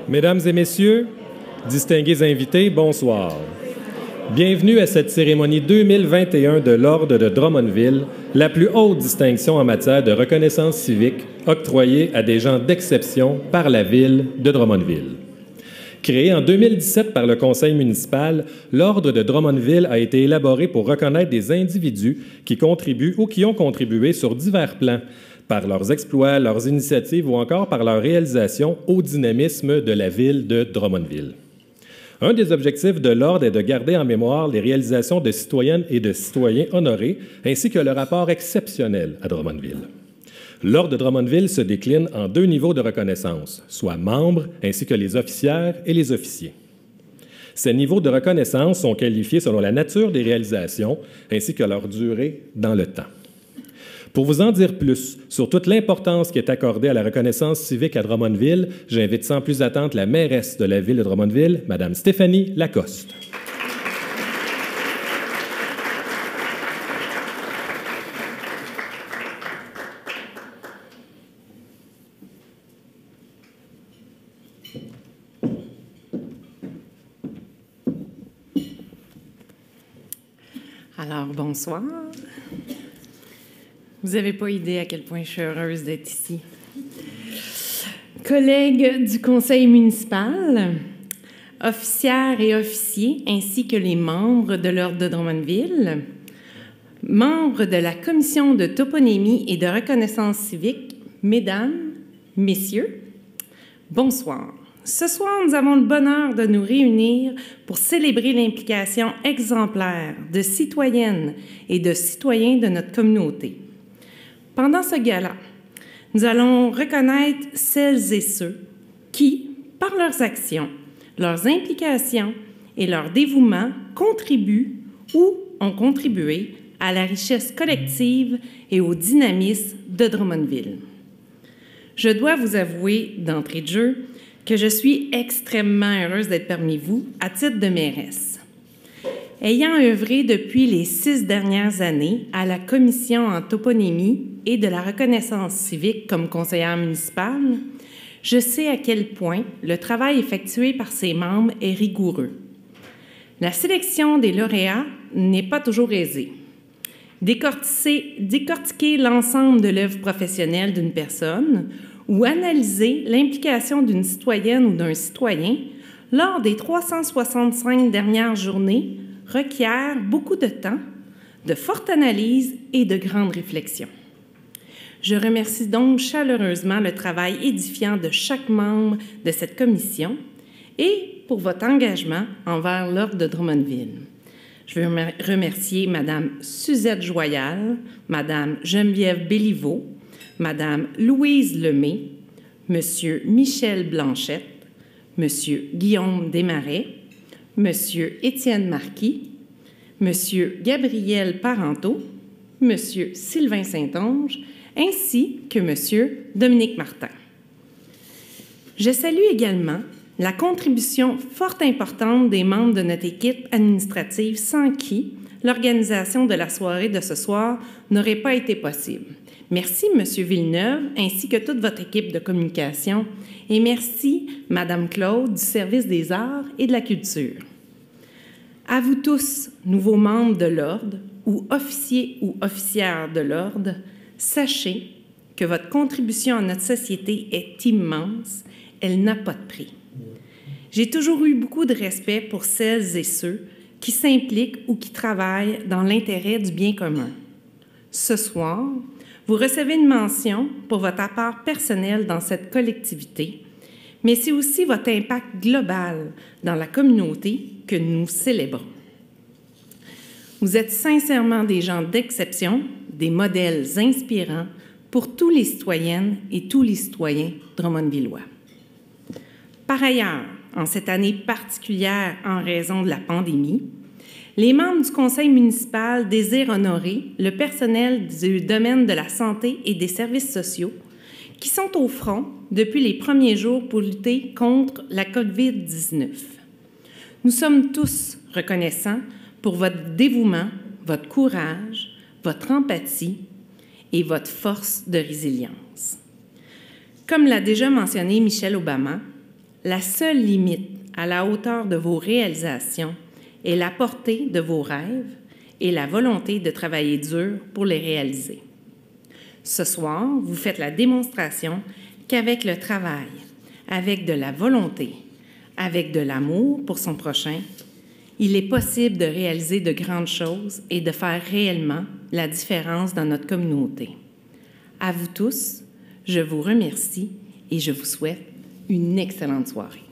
Mesdames et messieurs, distingués invités, bonsoir. Bienvenue à cette cérémonie 2021 de l'Ordre de Drummondville, la plus haute distinction en matière de reconnaissance civique octroyée à des gens d'exception par la Ville de Drummondville. Créé en 2017 par le Conseil municipal, l'Ordre de Drummondville a été élaboré pour reconnaître des individus qui contribuent ou qui ont contribué sur divers plans, par leurs exploits, leurs initiatives ou encore par leur réalisation au dynamisme de la Ville de Drummondville. Un des objectifs de l'Ordre est de garder en mémoire les réalisations de citoyennes et de citoyens honorés, ainsi que le rapport exceptionnel à Drummondville. L'Ordre de Drummondville se décline en 2 niveaux de reconnaissance, soit membres ainsi que les officières et les officiers. Ces niveaux de reconnaissance sont qualifiés selon la nature des réalisations ainsi que leur durée dans le temps. Pour vous en dire plus sur toute l'importance qui est accordée à la reconnaissance civique à Drummondville, j'invite sans plus attendre la mairesse de la Ville de Drummondville, Mme Stéphanie Lacoste. Alors, bonsoir. Vous n'avez pas idée à quel point je suis heureuse d'être ici. Collègues du conseil municipal, officières et officiers, ainsi que les membres de l'Ordre de Drummondville, membres de la commission de toponymie et de reconnaissance civique, mesdames, messieurs, bonsoir. Ce soir, nous avons le bonheur de nous réunir pour célébrer l'implication exemplaire de citoyennes et de citoyens de notre communauté. Pendant ce gala, nous allons reconnaître celles et ceux qui, par leurs actions, leurs implications et leur dévouement, contribuent ou ont contribué à la richesse collective et au dynamisme de Drummondville. Je dois vous avouer d'entrée de jeu que je suis extrêmement heureuse d'être parmi vous à titre de mairesse. Ayant œuvré depuis les 6 dernières années à la commission en toponymie et de la reconnaissance civique comme conseillère municipale, je sais à quel point le travail effectué par ses membres est rigoureux. La sélection des lauréats n'est pas toujours aisée. Décortiquer l'ensemble de l'œuvre professionnelle d'une personne ou analyser l'implication d'une citoyenne ou d'un citoyen lors des 365 dernières journées requiert beaucoup de temps, de fortes analyses et de grandes réflexions. Je remercie donc chaleureusement le travail édifiant de chaque membre de cette commission et pour votre engagement envers l'Ordre de Drummondville. Je veux remercier Mme Suzette Joyal, Mme Geneviève Béliveau, Mme Louise Lemay, M. Michel Blanchette, M. Guillaume Desmarais, M. Étienne Marquis, M. Gabriel Parenteau, M. Sylvain Saint-Onge, ainsi que M. Dominique Martin. Je salue également la contribution fort importante des membres de notre équipe administrative sans qui l'organisation de la soirée de ce soir n'aurait pas été possible. Merci, M. Villeneuve, ainsi que toute votre équipe de communication, et merci, Mme Claude, du service des arts et de la culture. À vous tous, nouveaux membres de l'Ordre, ou officiers ou officières de l'Ordre, sachez que votre contribution à notre société est immense, elle n'a pas de prix. J'ai toujours eu beaucoup de respect pour celles et ceux qui s'impliquent ou qui travaillent dans l'intérêt du bien commun. Ce soir, vous recevez une mention pour votre apport personnel dans cette collectivité, mais c'est aussi votre impact global dans la communauté que nous célébrons. Vous êtes sincèrement des gens d'exception, des modèles inspirants pour tous les citoyennes et tous les citoyens drummondvillois. Par ailleurs, en cette année particulière en raison de la pandémie, les membres du conseil municipal désirent honorer le personnel du domaine de la santé et des services sociaux qui sont au front depuis les premiers jours pour lutter contre la COVID-19. Nous sommes tous reconnaissants pour votre dévouement, votre courage, votre empathie et votre force de résilience. Comme l'a déjà mentionné Michelle Obama, La seule limite à la hauteur de vos réalisations est la portée de vos rêves et la volonté de travailler dur pour les réaliser. Ce soir, vous faites la démonstration qu'avec le travail, avec de la volonté, avec de l'amour pour son prochain, il est possible de réaliser de grandes choses et de faire réellement la différence dans notre communauté. À vous tous, je vous remercie et je vous souhaite une excellente soirée.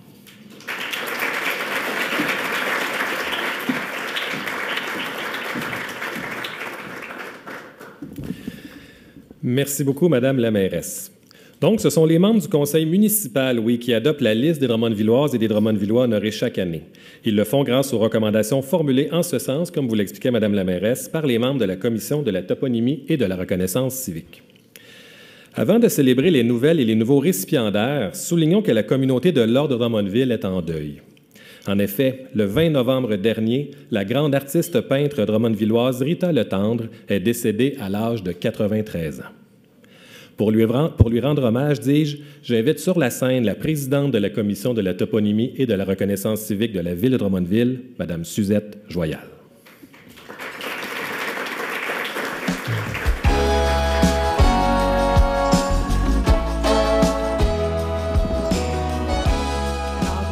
Merci beaucoup, Madame la mairesse. Donc, ce sont les membres du conseil municipal, oui, qui adoptent la liste des Drummondvilloises et des Drummondvillois honorés chaque année. Ils le font grâce aux recommandations formulées en ce sens, comme vous l'expliquait Madame la mairesse, par les membres de la Commission de la toponymie et de la reconnaissance civique. Avant de célébrer les nouvelles et les nouveaux récipiendaires, soulignons que la communauté de l'Ordre de Drummondville est en deuil. En effet, le 20 novembre dernier, la grande artiste peintre drummondvilloise Rita Letendre est décédée à l'âge de 93 ans. Pour lui rendre hommage, dis-je, j'invite sur la scène la présidente de la Commission de la toponymie et de la reconnaissance civique de la Ville de Drummondville, Mme Suzette Joyal.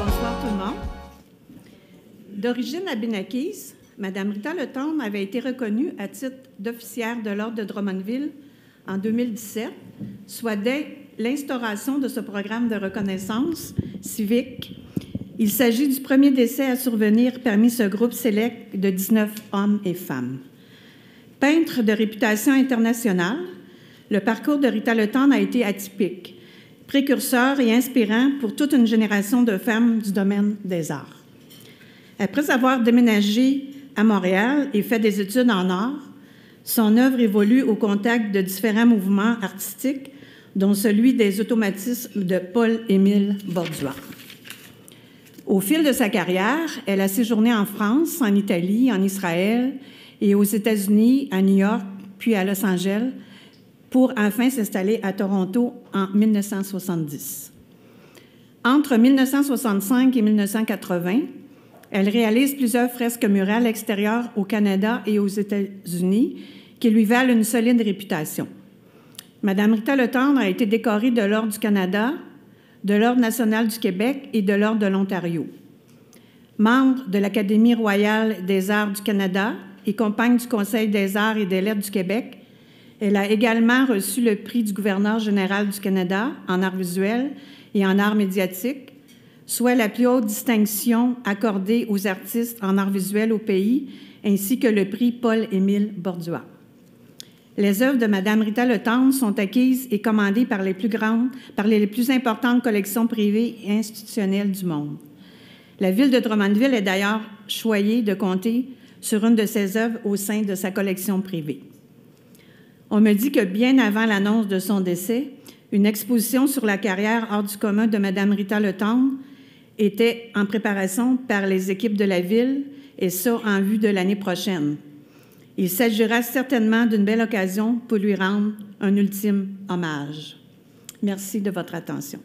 Bonsoir tout le monde. D'origine abénaquise, Mme Rita Letendre avait été reconnue à titre d'officière de l'Ordre de Drummondville en 2017, soit dès l'instauration de ce programme de reconnaissance civique. Il s'agit du premier décès à survenir parmi ce groupe sélect de 19 hommes et femmes. Peintre de réputation internationale, le parcours de Rita Letendre a été atypique, précurseur et inspirant pour toute une génération de femmes du domaine des arts. Après avoir déménagé à Montréal et fait des études en art, son œuvre évolue au contact de différents mouvements artistiques, dont celui des automatismes de Paul-Émile Bordua. Au fil de sa carrière, elle a séjourné en France, en Italie, en Israël et aux États-Unis, à New York, puis à Los Angeles, pour enfin s'installer à Toronto en 1970. Entre 1965 et 1980, elle réalise plusieurs fresques murales extérieures au Canada et aux États-Unis qui lui valent une solide réputation. Madame Rita Letendre a été décorée de l'Ordre du Canada, de l'Ordre national du Québec et de l'Ordre de l'Ontario. Membre de l'Académie royale des arts du Canada et compagne du Conseil des arts et des lettres du Québec, elle a également reçu le prix du gouverneur général du Canada en arts visuels et en arts médiatiques, soit la plus haute distinction accordée aux artistes en arts visuels au pays, ainsi que le prix Paul-Émile Bordua. Les œuvres de Mme Rita Letendre sont acquises et commandées par les plus importantes collections privées et institutionnelles du monde. La Ville de Drummondville est d'ailleurs choyée de compter sur une de ses œuvres au sein de sa collection privée. On me dit que bien avant l'annonce de son décès, une exposition sur la carrière hors du commun de Mme Rita Letendre était en préparation par les équipes de la Ville, et ça en vue de l'année prochaine. Il s'agira certainement d'une belle occasion pour lui rendre un ultime hommage. Merci de votre attention.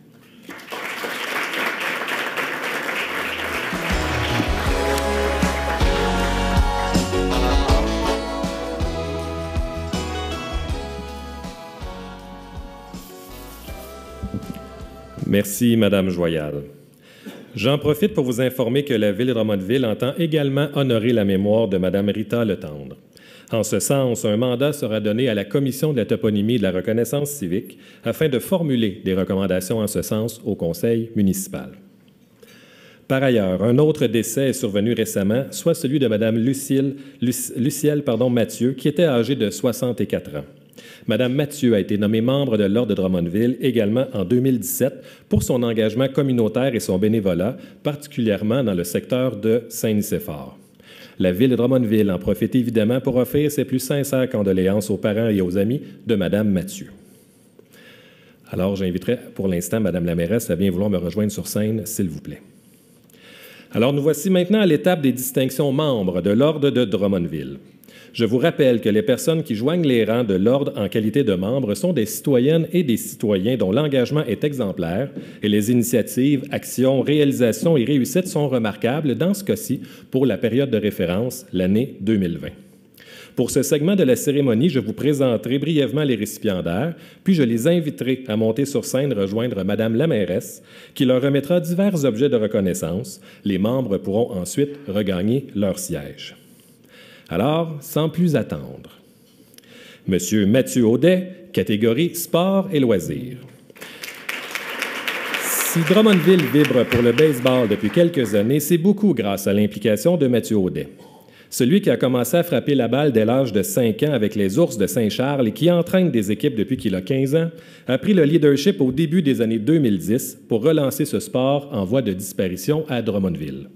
Merci, Madame Joyal. J'en profite pour vous informer que la Ville de Drummondville entend également honorer la mémoire de Mme Rita Letendre. En ce sens, un mandat sera donné à la Commission de la toponymie et de la reconnaissance civique afin de formuler des recommandations en ce sens au Conseil municipal. Par ailleurs, un autre décès est survenu récemment, soit celui de Mme Lucielle Mathieu, qui était âgée de 64 ans. Mme Mathieu a été nommée membre de l'Ordre de Drummondville également en 2017 pour son engagement communautaire et son bénévolat, particulièrement dans le secteur de Saint-Nicéphore. La Ville de Drummondville en profite évidemment pour offrir ses plus sincères condoléances aux parents et aux amis de Mme Mathieu. Alors, j'inviterai pour l'instant Mme la mairesse à bien vouloir me rejoindre sur scène, s'il vous plaît. Alors, nous voici maintenant à l'étape des distinctions membres de l'Ordre de Drummondville. je vous rappelle que les personnes qui joignent les rangs de l'Ordre en qualité de membres sont des citoyennes et des citoyens dont l'engagement est exemplaire et les initiatives, actions, réalisations et réussites sont remarquables, dans ce cas-ci, pour la période de référence, l'année 2020. Pour ce segment de la cérémonie, je vous présenterai brièvement les récipiendaires, puis je les inviterai à monter sur scène rejoindre Madame la mairesse, qui leur remettra divers objets de reconnaissance. Les membres pourront ensuite regagner leur siège. Alors, sans plus attendre, Monsieur Mathieu Audet, catégorie sport et loisirs. Si Drummondville vibre pour le baseball depuis quelques années, c'est beaucoup grâce à l'implication de Mathieu Audet. Celui qui a commencé à frapper la balle dès l'âge de 5 ans avec les Ours de Saint-Charles et qui entraîne des équipes depuis qu'il a 15 ans, a pris le leadership au début des années 2010 pour relancer ce sport en voie de disparition à Drummondville.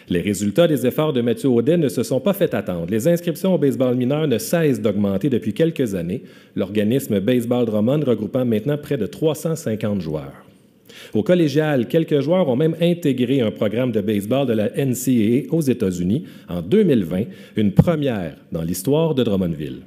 Les résultats des efforts de Mathieu Audet ne se sont pas fait attendre. Les inscriptions au baseball mineur ne cessent d'augmenter depuis quelques années, l'organisme Baseball Drummond regroupant maintenant près de 350 joueurs. Au collégial, quelques joueurs ont même intégré un programme de baseball de la NCAA aux États-Unis en 2020, une première dans l'histoire de Drummondville.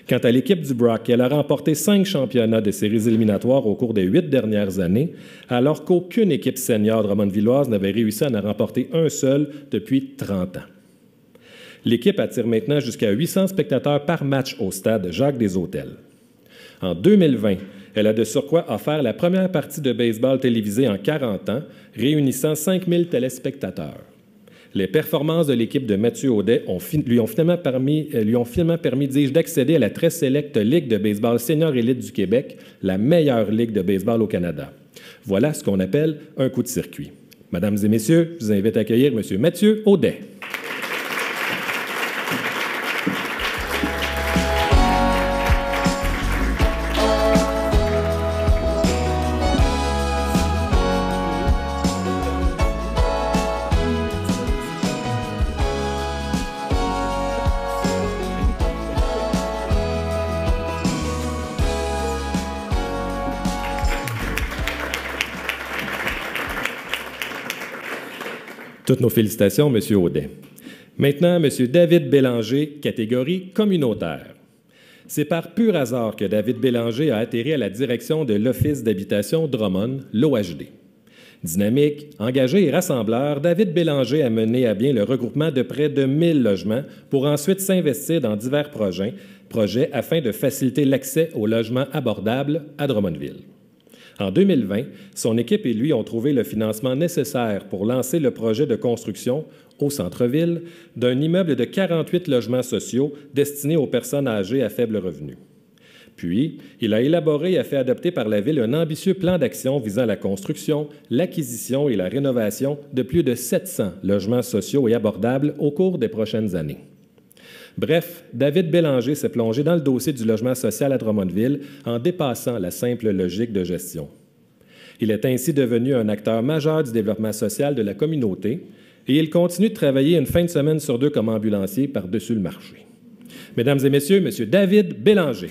Quant à l'équipe du Brock, elle a remporté 5 championnats de séries éliminatoires au cours des 8 dernières années, alors qu'aucune équipe senior drummondvilloise n'avait réussi à en remporter un seul depuis 30 ans. L'équipe attire maintenant jusqu'à 800 spectateurs par match au stade Jacques-des-Hôtels. En 2020, elle a de surcroît offert la première partie de baseball télévisée en 40 ans, réunissant 5000 téléspectateurs. Les performances de l'équipe de Mathieu Audet lui ont finalement permis, dis-je, d'accéder à la très sélecte Ligue de baseball senior élite du Québec, la meilleure ligue de baseball au Canada. Voilà ce qu'on appelle un coup de circuit. Mesdames et messieurs, je vous invite à accueillir M. Mathieu Audet. Toutes nos félicitations, M. Audet. Maintenant, M. David Bélanger, catégorie communautaire. C'est par pur hasard que David Bélanger a atterri à la direction de l'Office d'habitation Drummond, l'OHD. Dynamique, engagé et rassembleur, David Bélanger a mené à bien le regroupement de près de 1000 logements pour ensuite s'investir dans divers projets afin de faciliter l'accès aux logements abordables à Drummondville. En 2020, son équipe et lui ont trouvé le financement nécessaire pour lancer le projet de construction au centre-ville d'un immeuble de 48 logements sociaux destinés aux personnes âgées à faible revenu. Puis, il a élaboré et a fait adopter par la Ville un ambitieux plan d'action visant la construction, l'acquisition et la rénovation de plus de 700 logements sociaux et abordables au cours des prochaines années. Bref, David Bélanger s'est plongé dans le dossier du logement social à Drummondville en dépassant la simple logique de gestion. Il est ainsi devenu un acteur majeur du développement social de la communauté et il continue de travailler une fin de semaine sur 2 comme ambulancier par-dessus le marché. Mesdames et messieurs, M. David Bélanger.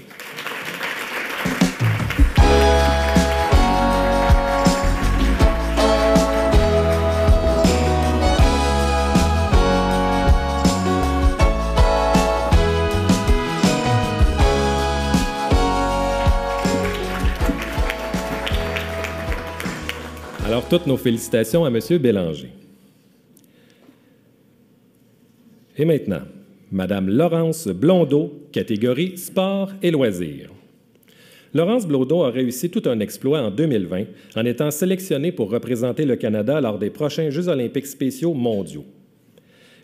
Alors, toutes nos félicitations à M. Bélanger. Et maintenant, Mme Laurence Blondeau, catégorie sport et loisirs. Laurence Blondeau a réussi tout un exploit en 2020 en étant sélectionnée pour représenter le Canada lors des prochains Jeux olympiques spéciaux mondiaux.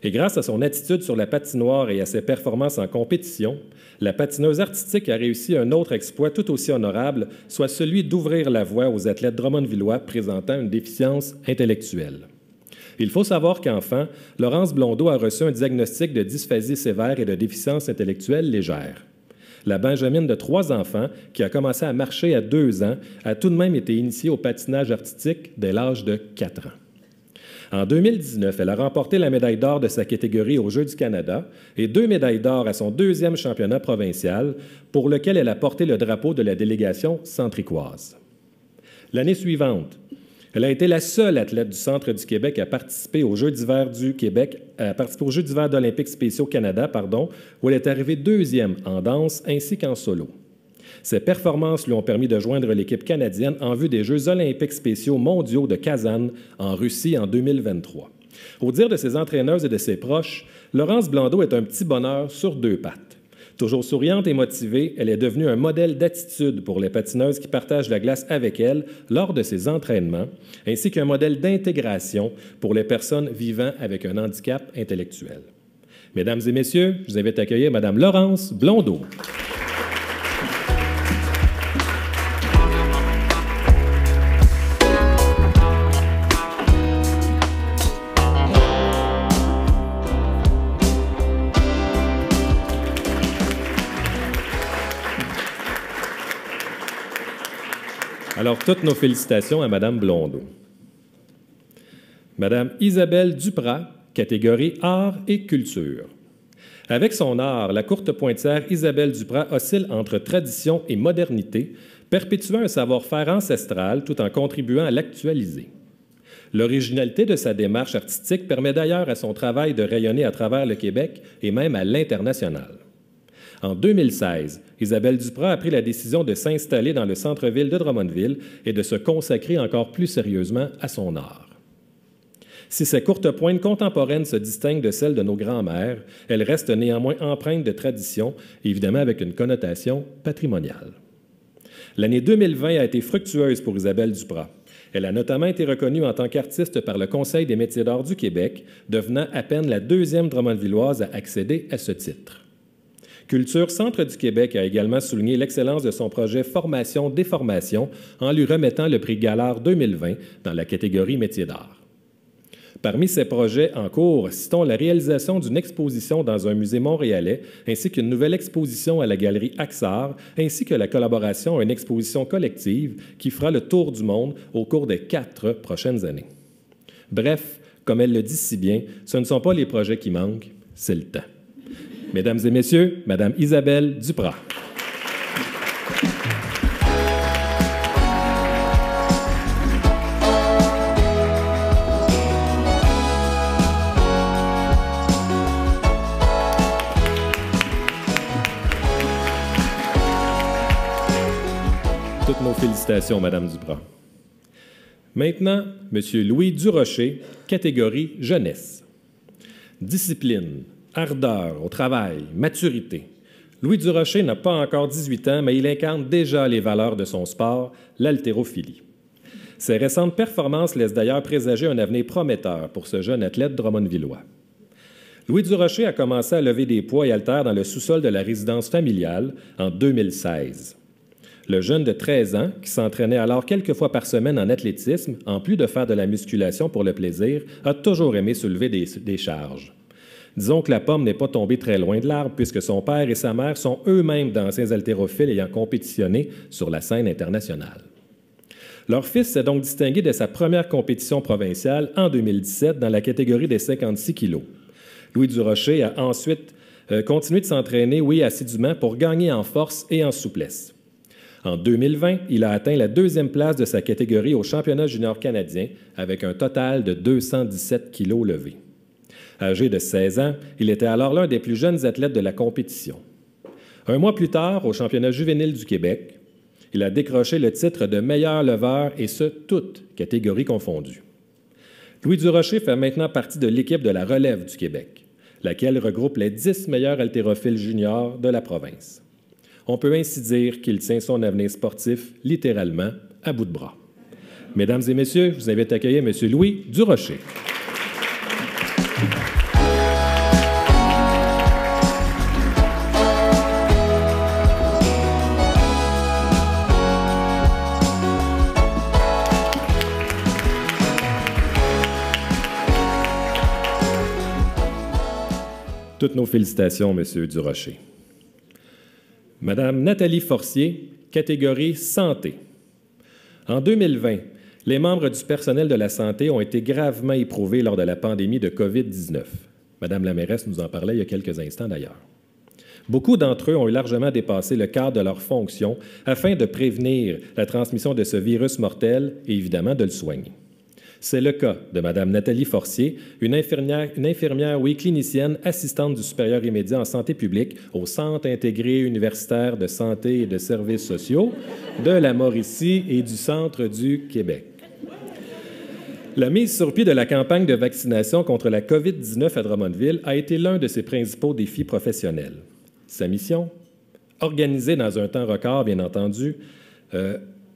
Et grâce à son attitude sur la patinoire et à ses performances en compétition, la patineuse artistique a réussi un autre exploit tout aussi honorable, soit celui d'ouvrir la voie aux athlètes drummondvillois présentant une déficience intellectuelle. Il faut savoir qu'enfant, Laurence Blondeau a reçu un diagnostic de dysphasie sévère et de déficience intellectuelle légère. La Benjamine de 3 enfants, qui a commencé à marcher à 2 ans, a tout de même été initiée au patinage artistique dès l'âge de 4 ans. En 2019, elle a remporté la médaille d'or de sa catégorie aux Jeux du Canada et 2 médailles d'or à son 2e championnat provincial, pour lequel elle a porté le drapeau de la délégation centricoise. L'année suivante, Elle a été la seule athlète du Centre du Québec à participer aux Jeux d'hiver du Québec, à participer aux Jeux d'hiver d'Olympiques spéciaux Canada, où elle est arrivée deuxième en danse ainsi qu'en solo. Ses performances lui ont permis de joindre l'équipe canadienne en vue des Jeux olympiques spéciaux mondiaux de Kazan en Russie en 2023. Au dire de ses entraîneuses et de ses proches, Laurence Blondeau est un petit bonheur sur deux pattes. Toujours souriante et motivée, elle est devenue un modèle d'attitude pour les patineuses qui partagent la glace avec elle lors de ses entraînements, ainsi qu'un modèle d'intégration pour les personnes vivant avec un handicap intellectuel. Mesdames et messieurs, je vous invite à accueillir Mme Laurence Blondeau. Alors, toutes nos félicitations à Mme Blondeau. Mme Isabelle Duprat, catégorie Art et Culture. Avec son art, la courte pointière Isabelle Duprat oscille entre tradition et modernité, perpétuant un savoir-faire ancestral tout en contribuant à l'actualiser. L'originalité de sa démarche artistique permet d'ailleurs à son travail de rayonner à travers le Québec et même à l'international. En 2016, Isabelle Duprat a pris la décision de s'installer dans le centre-ville de Drummondville et de se consacrer encore plus sérieusement à son art. Si ces courtes pointes contemporaines se distinguent de celles de nos grands-mères, elles restent néanmoins empreintes de tradition, évidemment avec une connotation patrimoniale. L'année 2020 a été fructueuse pour Isabelle Duprat. Elle a notamment été reconnue en tant qu'artiste par le Conseil des métiers d'art du Québec, devenant à peine la deuxième Drummondvilloise à accéder à ce titre. Culture Centre du Québec a également souligné l'excellence de son projet Formation-Déformation en lui remettant le prix Gallard 2020 dans la catégorie Métiers d'art. Parmi ses projets en cours, citons la réalisation d'une exposition dans un musée montréalais ainsi qu'une nouvelle exposition à la galerie Axar, ainsi que la collaboration à une exposition collective qui fera le tour du monde au cours des 4 prochaines années. Bref, comme elle le dit si bien, ce ne sont pas les projets qui manquent, c'est le temps. Mesdames et messieurs, Mme Isabelle Duprat. Toutes nos félicitations, Mme Duprat. Maintenant, M. Louis Durocher, catégorie jeunesse. Discipline, ardeur au travail, maturité. Louis Durocher n'a pas encore 18 ans, mais il incarne déjà les valeurs de son sport, l'haltérophilie. Ses récentes performances laissent d'ailleurs présager un avenir prometteur pour ce jeune athlète drummondvillois. Louis Durocher a commencé à lever des poids et haltères dans le sous-sol de la résidence familiale en 2016. Le jeune de 13 ans, qui s'entraînait alors quelques fois par semaine en athlétisme, en plus de faire de la musculation pour le plaisir, a toujours aimé soulever des charges. Disons que la pomme n'est pas tombée très loin de l'arbre puisque son père et sa mère sont eux-mêmes d'anciens haltérophiles ayant compétitionné sur la scène internationale. Leur fils s'est donc distingué de sa première compétition provinciale en 2017 dans la catégorie des 56 kilos. Louis Durocher a ensuite continué de s'entraîner, assidûment pour gagner en force et en souplesse. En 2020, il a atteint la 2e place de sa catégorie au championnat junior canadien avec un total de 217 kilos levés. Âgé de 16 ans, il était alors l'un des plus jeunes athlètes de la compétition. Un mois plus tard, au championnat juvénile du Québec, il a décroché le titre de meilleur leveur, et ce, toutes catégories confondues. Louis Durocher fait maintenant partie de l'équipe de la relève du Québec, laquelle regroupe les 10 meilleurs haltérophiles juniors de la province. On peut ainsi dire qu'il tient son avenir sportif littéralement à bout de bras. Mesdames et messieurs, je vous invite à accueillir M. Louis Durocher. Toutes nos félicitations, M. Durocher. Madame Nathalie Forcier, catégorie santé. En 2020, les membres du personnel de la santé ont été gravement éprouvés lors de la pandémie de COVID-19. Madame la mairesse nous en parlait il y a quelques instants d'ailleurs. Beaucoup d'entre eux ont largement dépassé le cadre de leurs fonctions afin de prévenir la transmission de ce virus mortel et évidemment de le soigner. C'est le cas de Mme Nathalie Forcier, une infirmière, clinicienne, assistante du supérieur immédiat en santé publique au Centre intégré universitaire de santé et de services sociaux de la Mauricie et du Centre du Québec. La mise sur pied de la campagne de vaccination contre la COVID-19 à Drummondville a été l'un de ses principaux défis professionnels. Sa mission? Organiser dans un temps record, bien entendu,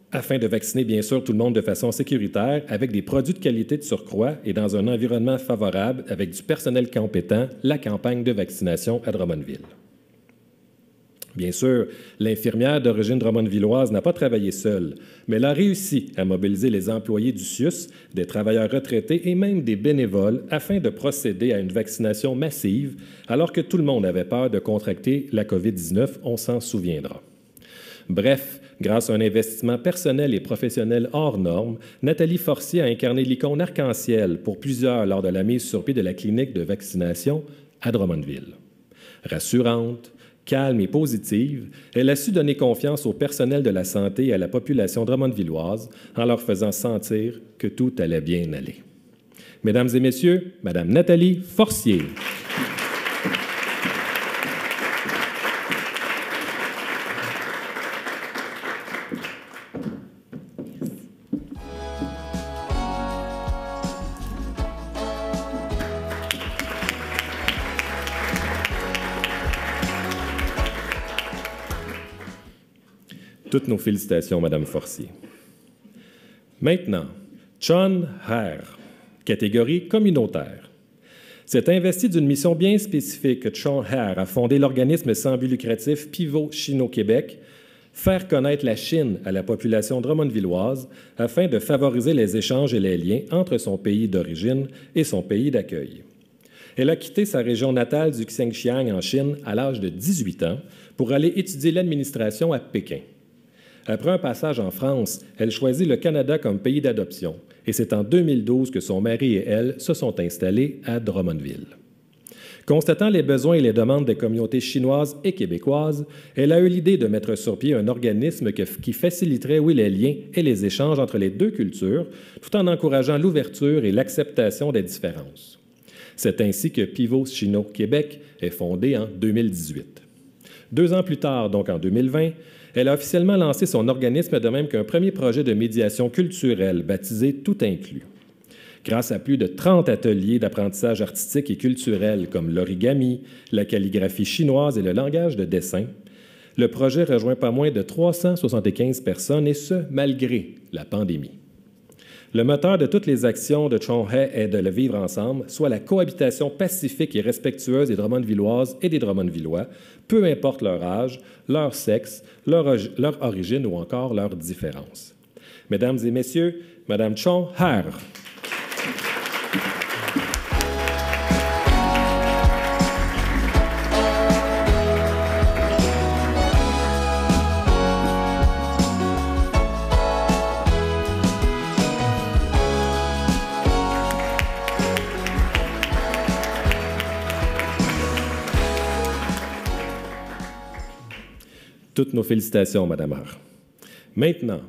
afin de vacciner, bien sûr, tout le monde de façon sécuritaire, avec des produits de qualité de surcroît et dans un environnement favorable, avec du personnel compétent, la campagne de vaccination à Drummondville. Bien sûr, l'infirmière d'origine drummondvilloise n'a pas travaillé seule, mais elle a réussi à mobiliser les employés du CIUS, des travailleurs retraités et même des bénévoles afin de procéder à une vaccination massive, alors que tout le monde avait peur de contracter la COVID-19, on s'en souviendra. Bref, grâce à un investissement personnel et professionnel hors norme, Nathalie Forcier a incarné l'icône arc-en-ciel pour plusieurs lors de la mise sur pied de la clinique de vaccination à Drummondville. Rassurante, calme et positive, elle a su donner confiance au personnel de la santé et à la population drummondvilloise en leur faisant sentir que tout allait bien aller. Mesdames et messieurs, Madame Nathalie Forcier. Toutes nos félicitations, Madame Forcier. Maintenant, Chon Hare, catégorie communautaire. S'est investi d'une mission bien spécifique que Chon Hare a fondé l'organisme sans but lucratif Pivot Chino-Québec, faire connaître la Chine à la population drummondvilloise afin de favoriser les échanges et les liens entre son pays d'origine et son pays d'accueil. Elle a quitté sa région natale du Xinjiang en Chine à l'âge de 18 ans pour aller étudier l'administration à Pékin. Après un passage en France, elle choisit le Canada comme pays d'adoption et c'est en 2012 que son mari et elle se sont installés à Drummondville. Constatant les besoins et les demandes des communautés chinoises et québécoises, elle a eu l'idée de mettre sur pied un organisme qui faciliterait, les liens et les échanges entre les deux cultures, tout en encourageant l'ouverture et l'acceptation des différences. C'est ainsi que Pivot Chino-Québec est fondé en 2018. 2 ans plus tard, donc en 2020, elle a officiellement lancé son organisme de même qu'un premier projet de médiation culturelle baptisé Tout inclus. Grâce à plus de 30 ateliers d'apprentissage artistique et culturel comme l'origami, la calligraphie chinoise et le langage de dessin, le projet rejoint pas moins de 375 personnes et ce, malgré la pandémie. Le moteur de toutes les actions de Chon Hare est de le vivre ensemble, soit la cohabitation pacifique et respectueuse des Drummondvilloises et des Drummondvillois, peu importe leur âge, leur sexe, leur origine ou encore leurs différences. Mesdames et messieurs, Madame Chon Hare. Toutes nos félicitations, Madame Hare. Maintenant,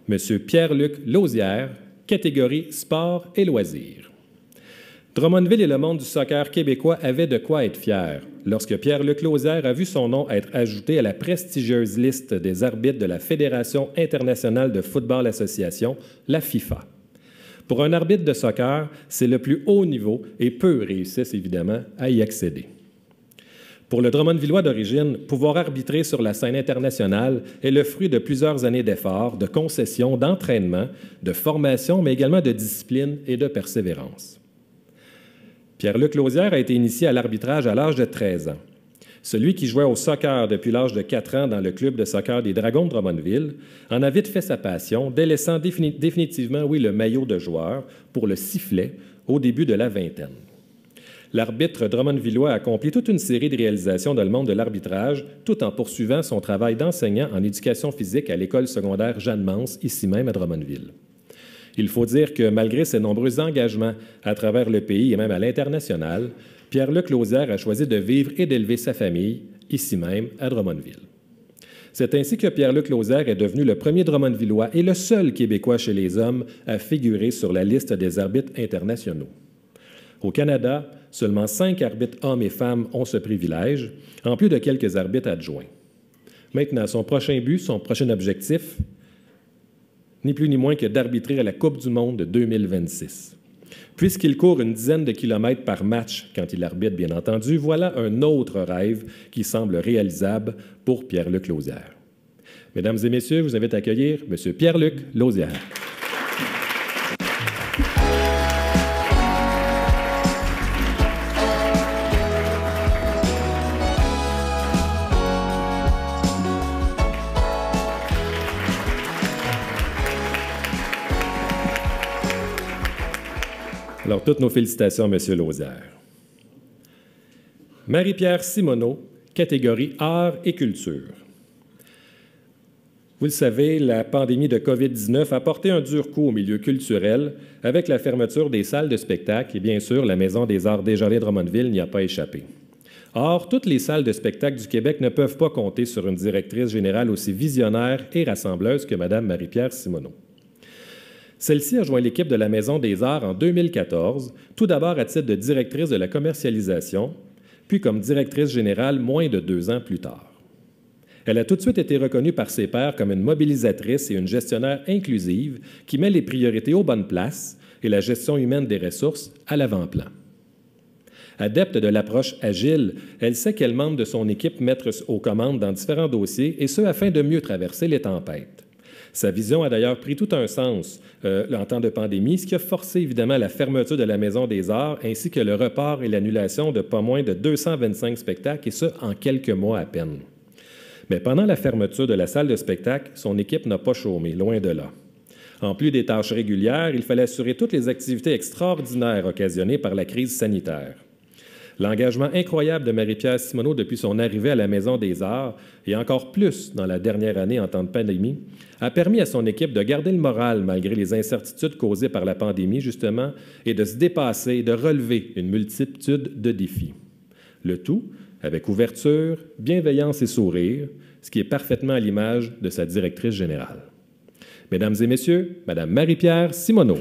M. Pierre-Luc Lausière, catégorie sport et loisirs. Drummondville et le monde du soccer québécois avaient de quoi être fiers lorsque Pierre-Luc Lausière a vu son nom être ajouté à la prestigieuse liste des arbitres de la Fédération internationale de football association, la FIFA. Pour un arbitre de soccer, c'est le plus haut niveau et peu réussissent évidemment à y accéder. Pour le Drummondvillois d'origine, pouvoir arbitrer sur la scène internationale est le fruit de plusieurs années d'efforts, de concessions, d'entraînement, de formation, mais également de discipline et de persévérance. Pierre-Luc Lausière a été initié à l'arbitrage à l'âge de 13 ans. Celui qui jouait au soccer depuis l'âge de 4 ans dans le club de soccer des Dragons de Drummondville en a vite fait sa passion, délaissant définitivement, le maillot de joueur pour le sifflet au début de la vingtaine. L'arbitre drummondvillois a accompli toute une série de réalisations dans le monde de l'arbitrage, tout en poursuivant son travail d'enseignant en éducation physique à l'école secondaire Jeanne-Mance, ici même à Drummondville. Il faut dire que malgré ses nombreux engagements à travers le pays et même à l'international, Pierre-Luc Lausière a choisi de vivre et d'élever sa famille, ici même à Drummondville. C'est ainsi que Pierre-Luc Lausière est devenu le premier Drummondvillois et le seul Québécois chez les hommes à figurer sur la liste des arbitres internationaux. Au Canada, seulement 5 arbitres hommes et femmes ont ce privilège, en plus de quelques arbitres adjoints. Maintenant, son prochain but, son prochain objectif, ni plus ni moins que d'arbitrer à la Coupe du monde de 2026. Puisqu'il court une dizaine de kilomètres par match quand il arbitre, bien entendu, voilà un autre rêve qui semble réalisable pour Pierre-Luc Lausière. Mesdames et messieurs, je vous invite à accueillir M. Pierre-Luc Lausière. Alors, toutes nos félicitations, M. Lausière. Marie-Pierre Simoneau, catégorie Arts et Culture. Vous le savez, la pandémie de COVID-19 a porté un dur coup au milieu culturel avec la fermeture des salles de spectacle et bien sûr, la Maison des Arts Desjardins-Drummondville n'y a pas échappé. Or, toutes les salles de spectacle du Québec ne peuvent pas compter sur une directrice générale aussi visionnaire et rassembleuse que Mme Marie-Pierre Simoneau. Celle-ci a joint l'équipe de la Maison des Arts en 2014, tout d'abord à titre de directrice de la commercialisation, puis comme directrice générale moins de 2 ans plus tard. Elle a tout de suite été reconnue par ses pairs comme une mobilisatrice et une gestionnaire inclusive qui met les priorités aux bonnes places et la gestion humaine des ressources à l'avant-plan. Adepte de l'approche agile, elle sait quels membres de son équipe mettre aux commandes dans différents dossiers, et ce afin de mieux traverser les tempêtes. Sa vision a d'ailleurs pris tout un sens en temps de pandémie, ce qui a forcé évidemment la fermeture de la Maison des Arts ainsi que le report et l'annulation de pas moins de 225 spectacles, et ce, en quelques mois à peine. Mais pendant la fermeture de la salle de spectacle, son équipe n'a pas chômé, loin de là. En plus des tâches régulières, il fallait assurer toutes les activités extraordinaires occasionnées par la crise sanitaire. L'engagement incroyable de Marie-Pierre Simoneau depuis son arrivée à la Maison des Arts, et encore plus dans la dernière année en temps de pandémie, a permis à son équipe de garder le moral malgré les incertitudes causées par la pandémie, justement, et de se dépasser et de relever une multitude de défis. Le tout avec ouverture, bienveillance et sourire, ce qui est parfaitement à l'image de sa directrice générale. Mesdames et messieurs, Mme Marie-Pierre Simoneau.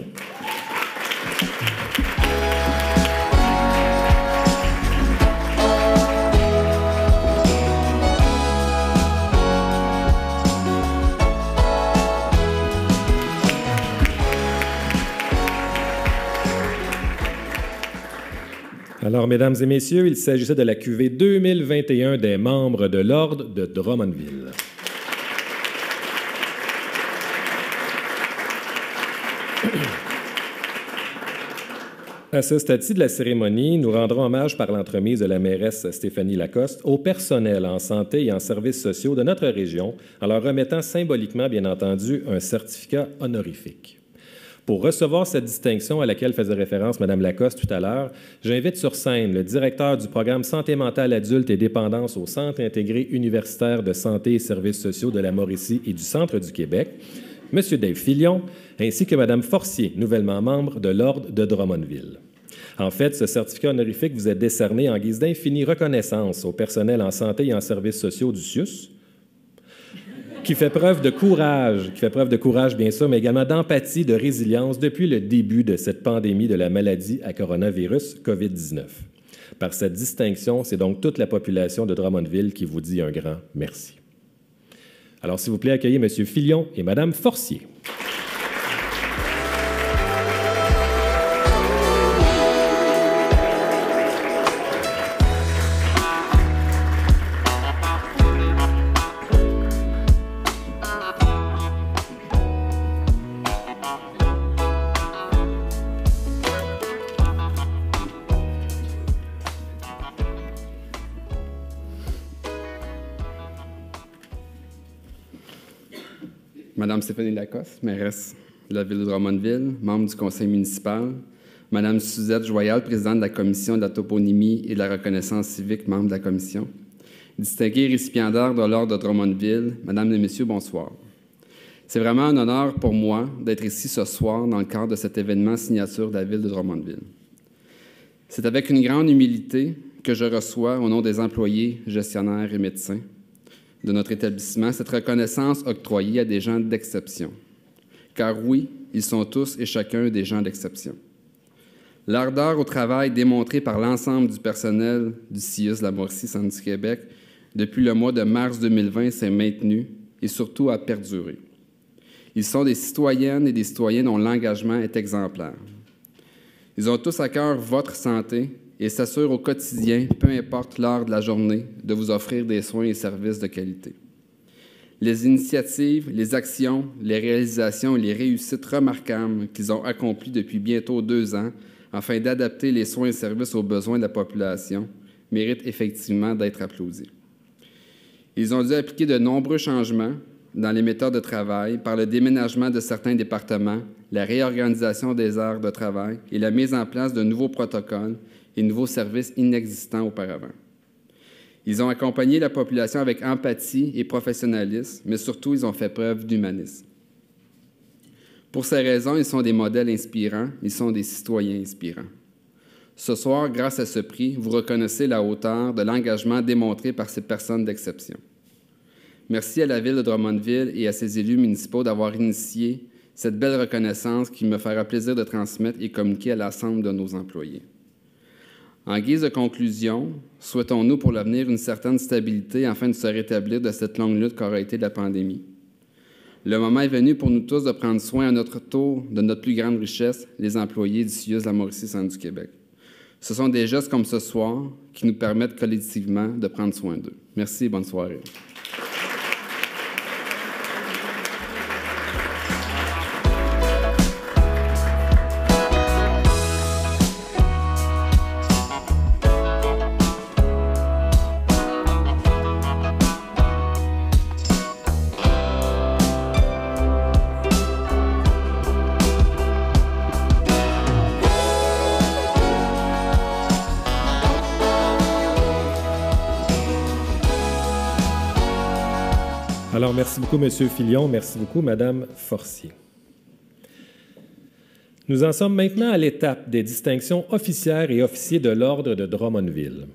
Alors, mesdames et messieurs, il s'agissait de la cuvée 2021 des membres de l'Ordre de Drummondville. À ce stade-ci de la cérémonie, nous rendrons hommage par l'entremise de la mairesse Stéphanie Lacoste au personnel en santé et en services sociaux de notre région, en leur remettant symboliquement, bien entendu, un certificat honorifique. Pour recevoir cette distinction à laquelle faisait référence Mme Lacoste tout à l'heure, j'invite sur scène le directeur du programme Santé mentale adulte et dépendance au Centre intégré universitaire de santé et services sociaux de la Mauricie et du Centre du Québec, M. Dave Filion, ainsi que Mme Forcier, nouvellement membre de l'Ordre de Drummondville. En fait, ce certificat honorifique vous est décerné en guise d'infinie reconnaissance au personnel en santé et en services sociaux du CIUS, qui fait preuve de courage, bien sûr, mais également d'empathie, de résilience depuis le début de cette pandémie de la maladie à coronavirus COVID-19. Par cette distinction, c'est donc toute la population de Drummondville qui vous dit un grand merci. Alors, s'il vous plaît, accueillez M. Filion et Mme Forcier. Madame Stéphanie Lacoste, mairesse de la ville de Drummondville, membre du conseil municipal. Madame Suzette Joyal, présidente de la commission de la toponymie et de la reconnaissance civique, membre de la commission. Distingués récipiendaires de l'Ordre de Drummondville, Mesdames et Messieurs, bonsoir. C'est vraiment un honneur pour moi d'être ici ce soir dans le cadre de cet événement signature de la ville de Drummondville. C'est avec une grande humilité que je reçois, au nom des employés, gestionnaires et médecins, de notre établissement cette reconnaissance octroyée à des gens d'exception. Car oui, ils sont tous et chacun des gens d'exception. L'ardeur au travail démontrée par l'ensemble du personnel du CIUS de la Mauricie Centre du Québec depuis le mois de mars 2020 s'est maintenue et surtout a perduré. Ils sont des citoyennes et des citoyens dont l'engagement est exemplaire. Ils ont tous à cœur votre santé et s'assurent au quotidien, peu importe l'heure de la journée, de vous offrir des soins et services de qualité. Les initiatives, les actions, les réalisations et les réussites remarquables qu'ils ont accomplies depuis bientôt 2 ans afin d'adapter les soins et services aux besoins de la population méritent effectivement d'être applaudis. Ils ont dû appliquer de nombreux changements dans les méthodes de travail par le déménagement de certains départements, la réorganisation des heures de travail et la mise en place de nouveaux protocoles et nouveaux services inexistants auparavant. Ils ont accompagné la population avec empathie et professionnalisme, mais surtout, ils ont fait preuve d'humanisme. Pour ces raisons, ils sont des modèles inspirants, ils sont des citoyens inspirants. Ce soir, grâce à ce prix, vous reconnaissez la hauteur de l'engagement démontré par ces personnes d'exception. Merci à la Ville de Drummondville et à ses élus municipaux d'avoir initié cette belle reconnaissance qui me fera plaisir de transmettre et communiquer à l'ensemble de nos employés. En guise de conclusion, souhaitons-nous pour l'avenir une certaine stabilité afin de se rétablir de cette longue lutte qu'aura été la pandémie. Le moment est venu pour nous tous de prendre soin à notre tour de notre plus grande richesse, les employés du CIUS de la Mauricie Centre du Québec. Ce sont des gestes comme ce soir qui nous permettent collectivement de prendre soin d'eux. Merci et bonne soirée. Alors, merci beaucoup, M. Filion. Merci beaucoup, Mme Forcier. Nous en sommes maintenant à l'étape des distinctions officières et officiers de l'Ordre de Drummondville.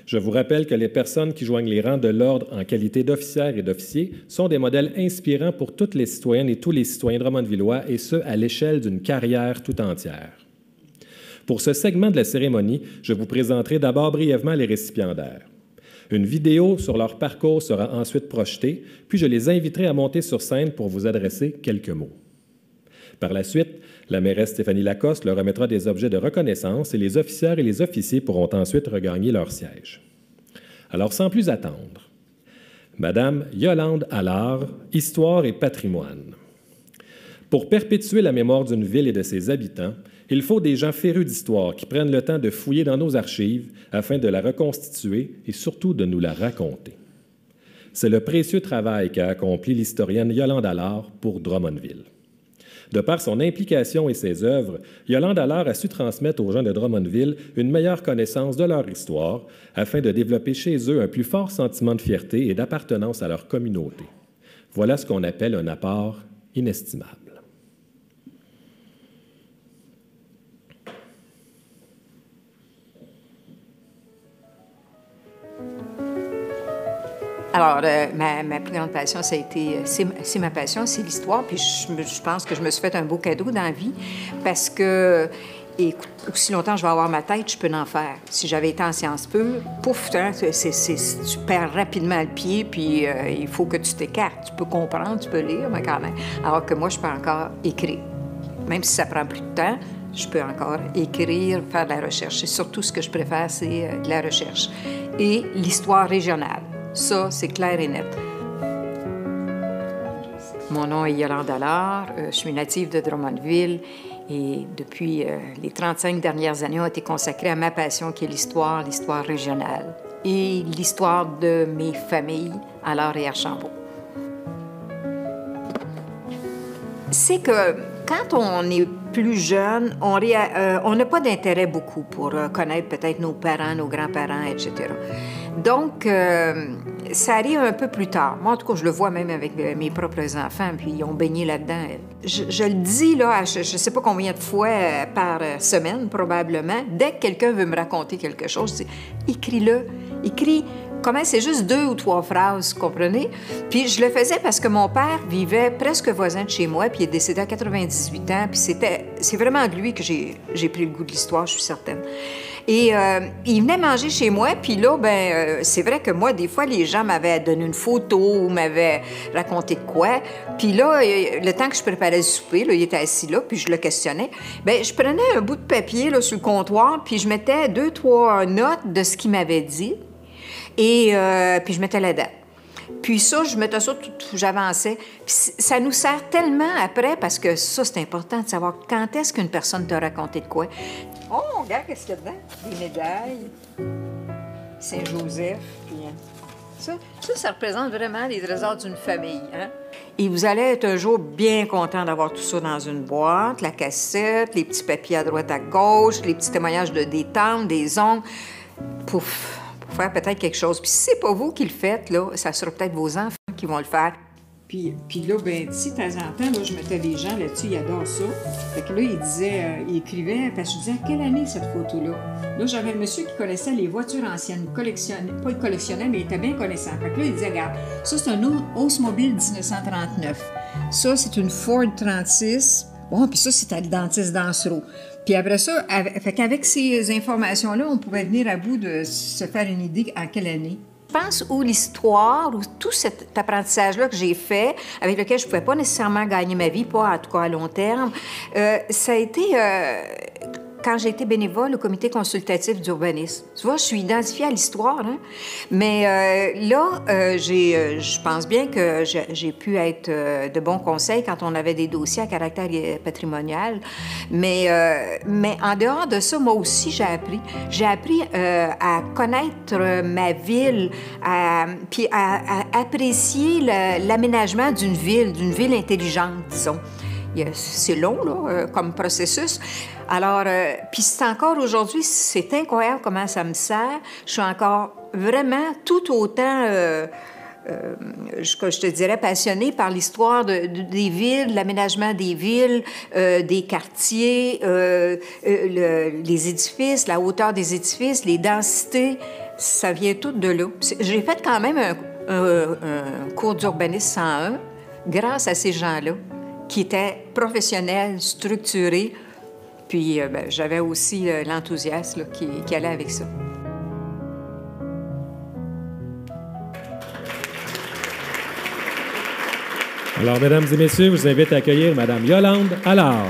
Je vous rappelle que les personnes qui joignent les rangs de l'Ordre en qualité d'officières et d'officiers sont des modèles inspirants pour toutes les citoyennes et tous les citoyens drummondvillois, et ce, à l'échelle d'une carrière tout entière. Pour ce segment de la cérémonie, je vous présenterai d'abord brièvement les récipiendaires. Une vidéo sur leur parcours sera ensuite projetée, puis je les inviterai à monter sur scène pour vous adresser quelques mots. Par la suite, la mairesse Stéphanie Lacoste leur remettra des objets de reconnaissance et les officières et les officiers pourront ensuite regagner leur siège. Alors, sans plus attendre, Madame Yolande Allard, Histoire et patrimoine. Pour perpétuer la mémoire d'une ville et de ses habitants, il faut des gens férus d'histoire qui prennent le temps de fouiller dans nos archives afin de la reconstituer et surtout de nous la raconter. C'est le précieux travail qu'a accompli l'historienne Yolande Allard pour Drummondville. De par son implication et ses œuvres, Yolande Allard a su transmettre aux gens de Drummondville une meilleure connaissance de leur histoire afin de développer chez eux un plus fort sentiment de fierté et d'appartenance à leur communauté. Voilà ce qu'on appelle un apport inestimable. Alors, ma plus grande passion, ça a été, c'est ma passion, c'est l'histoire. Puis je pense que je me suis fait un beau cadeau dans la vie parce que, écoute, aussi longtemps que je vais avoir ma tête, je peux en faire. Si j'avais été en sciences pures, pouf, tu perds rapidement le pied, puis il faut que tu t'écartes. Tu peux comprendre, tu peux lire, mais quand même. Alors que moi, je peux encore écrire. Même si ça prend plus de temps, je peux encore écrire, faire de la recherche. Et surtout, ce que je préfère, c'est de la recherche. Et l'histoire régionale. Ça, c'est clair et net. Mon nom est Yolande Allard, je suis native de Drummondville et depuis les 35 dernières années ont été consacrées à ma passion qui est l'histoire régionale et l'histoire de mes familles, Allard et Archambault. C'est que quand on est plus jeune, on n'a pas d'intérêt beaucoup pour connaître peut-être nos parents, nos grands-parents, etc. Donc, ça arrive un peu plus tard. Moi, en tout cas, je le vois même avec mes propres enfants, puis ils ont baigné là-dedans. Je le dis, là, je ne sais pas combien de fois par semaine, probablement. Dès que quelqu'un veut me raconter quelque chose, je dis, écris-le. Écris commençait juste 2 ou 3 phrases, vous comprenez? Puis je le faisais parce que mon père vivait presque voisin de chez moi, puis il est décédé à 98 ans, puis c'est vraiment de lui que j'ai pris le goût de l'histoire, je suis certaine. Et il venait manger chez moi, puis là, c'est vrai que moi, des fois, les gens m'avaient donné une photo ou m'avaient raconté de quoi. Puis là, le temps que je préparais le souper, là, il était assis là, puis je le questionnais. Bien, je prenais un bout de papier là, sur le comptoir, puis je mettais 2, 3 notes de ce qu'il m'avait dit, et puis je mettais la date. Puis ça, je mettais ça, j'avançais. Puis ça nous sert tellement après, parce que ça, c'est important de savoir quand est-ce qu'une personne t'a raconté de quoi. Oh, regarde, qu'est-ce qu'il y a dedans? Des médailles, Saint-Joseph, puis ça représente vraiment les trésors d'une famille, hein? Et vous allez être un jour bien content d'avoir tout ça dans une boîte, la cassette, les petits papiers à droite, à gauche, les petits témoignages des tantes, des oncles, pour faire peut-être quelque chose. Puis si c'est pas vous qui le faites, là, ça sera peut-être vos enfants qui vont le faire. Puis là, ben, tu sais, de temps en temps, là, je mettais des gens là-dessus, ils adorent ça. Fait que là, il écrivait, parce que je disais, à quelle année cette photo-là? Là, j'avais un monsieur qui connaissait les voitures anciennes, pas il collectionnait, mais il était bien connaissant. Fait que là, il disait, regarde, ça, c'est un Oldsmobile 1939. Ça, c'est une Ford 36. Bon, puis ça, c'était le dentiste d'Ansereau. Puis après ça, fait qu'avec ces informations-là, on pouvait venir à bout de se faire une idée à quelle année. Je pense où l'histoire, ou tout cet apprentissage-là que j'ai fait, avec lequel je ne pouvais pas nécessairement gagner ma vie, pas en tout cas à long terme, ça a été quand j'ai été bénévole au comité consultatif d'urbanisme. Tu vois, je suis identifiée à l'histoire, hein? Mais là, je pense bien que j'ai pu être de bons conseils quand on avait des dossiers à caractère patrimonial. Mais en dehors de ça, moi aussi, j'ai appris. J'ai appris à connaître ma ville, puis à apprécier l'aménagement d'une ville intelligente, disons. C'est long, là, comme processus. Alors, puis c'est encore aujourd'hui, c'est incroyable comment ça me sert. Je suis encore vraiment tout autant, je te dirais, passionnée par l'histoire des villes, l'aménagement des villes, des quartiers, les édifices, la hauteur des édifices, les densités. Ça vient tout de là. J'ai fait quand même un cours d'urbanisme 101 grâce à ces gens-là, qui étaient professionnels, structurés. Puis j'avais aussi l'enthousiasme qui allait avec ça. Alors, mesdames et messieurs, je vous invite à accueillir Mme Yolande Allard.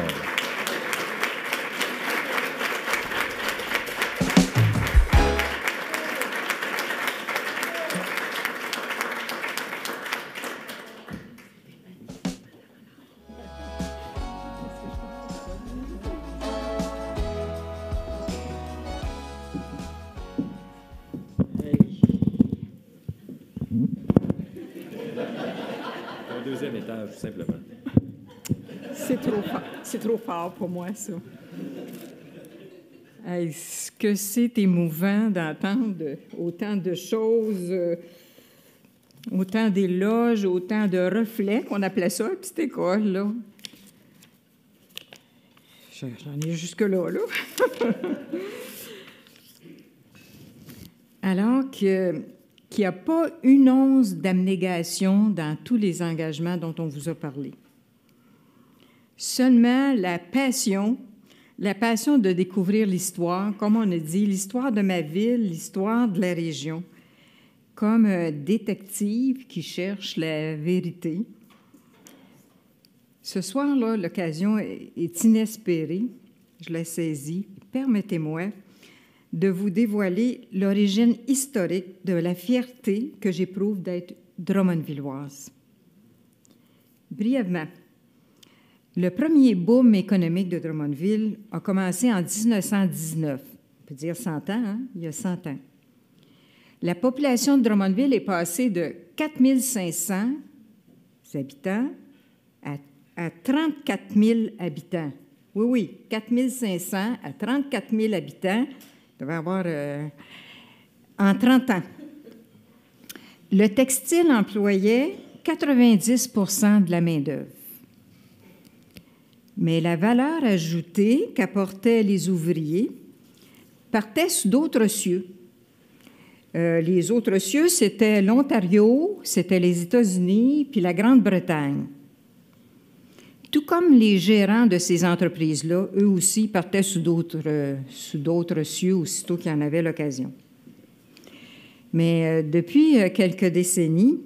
Deuxième étage, tout simplement. C'est trop fort pour moi, ça. Est-ce que c'est émouvant d'entendre autant de choses, autant d'éloges, autant de reflets, qu'on appelait ça, à petite école, là? J'en ai jusque-là, là. Alors qu'il n'y a pas une once d'abnégation dans tous les engagements dont on vous a parlé. Seulement la passion de découvrir l'histoire, comme on a dit, l'histoire de ma ville, l'histoire de la région, comme un détective qui cherche la vérité. Ce soir-là, l'occasion est inespérée, je la saisis. Permettez-moi de vous dévoiler l'origine historique de la fierté que j'éprouve d'être drummondvilloise. Brièvement, le premier boom économique de Drummondville a commencé en 1919. On peut dire 100 ans, hein? Il y a 100 ans. La population de Drummondville est passée de 4 500 habitants à 34 000 habitants. Oui, 4 500 à 34 000 habitants. Il devait y avoir en 30 ans. Le textile employait 90 % de la main-d'œuvre. Mais la valeur ajoutée qu'apportaient les ouvriers partait sous d'autres cieux. Les autres cieux, c'était l'Ontario, c'était les États-Unis, puis la Grande-Bretagne. Tout comme les gérants de ces entreprises-là, eux aussi partaient sous d'autres cieux aussitôt qu'il y en avait l'occasion. Mais depuis quelques décennies,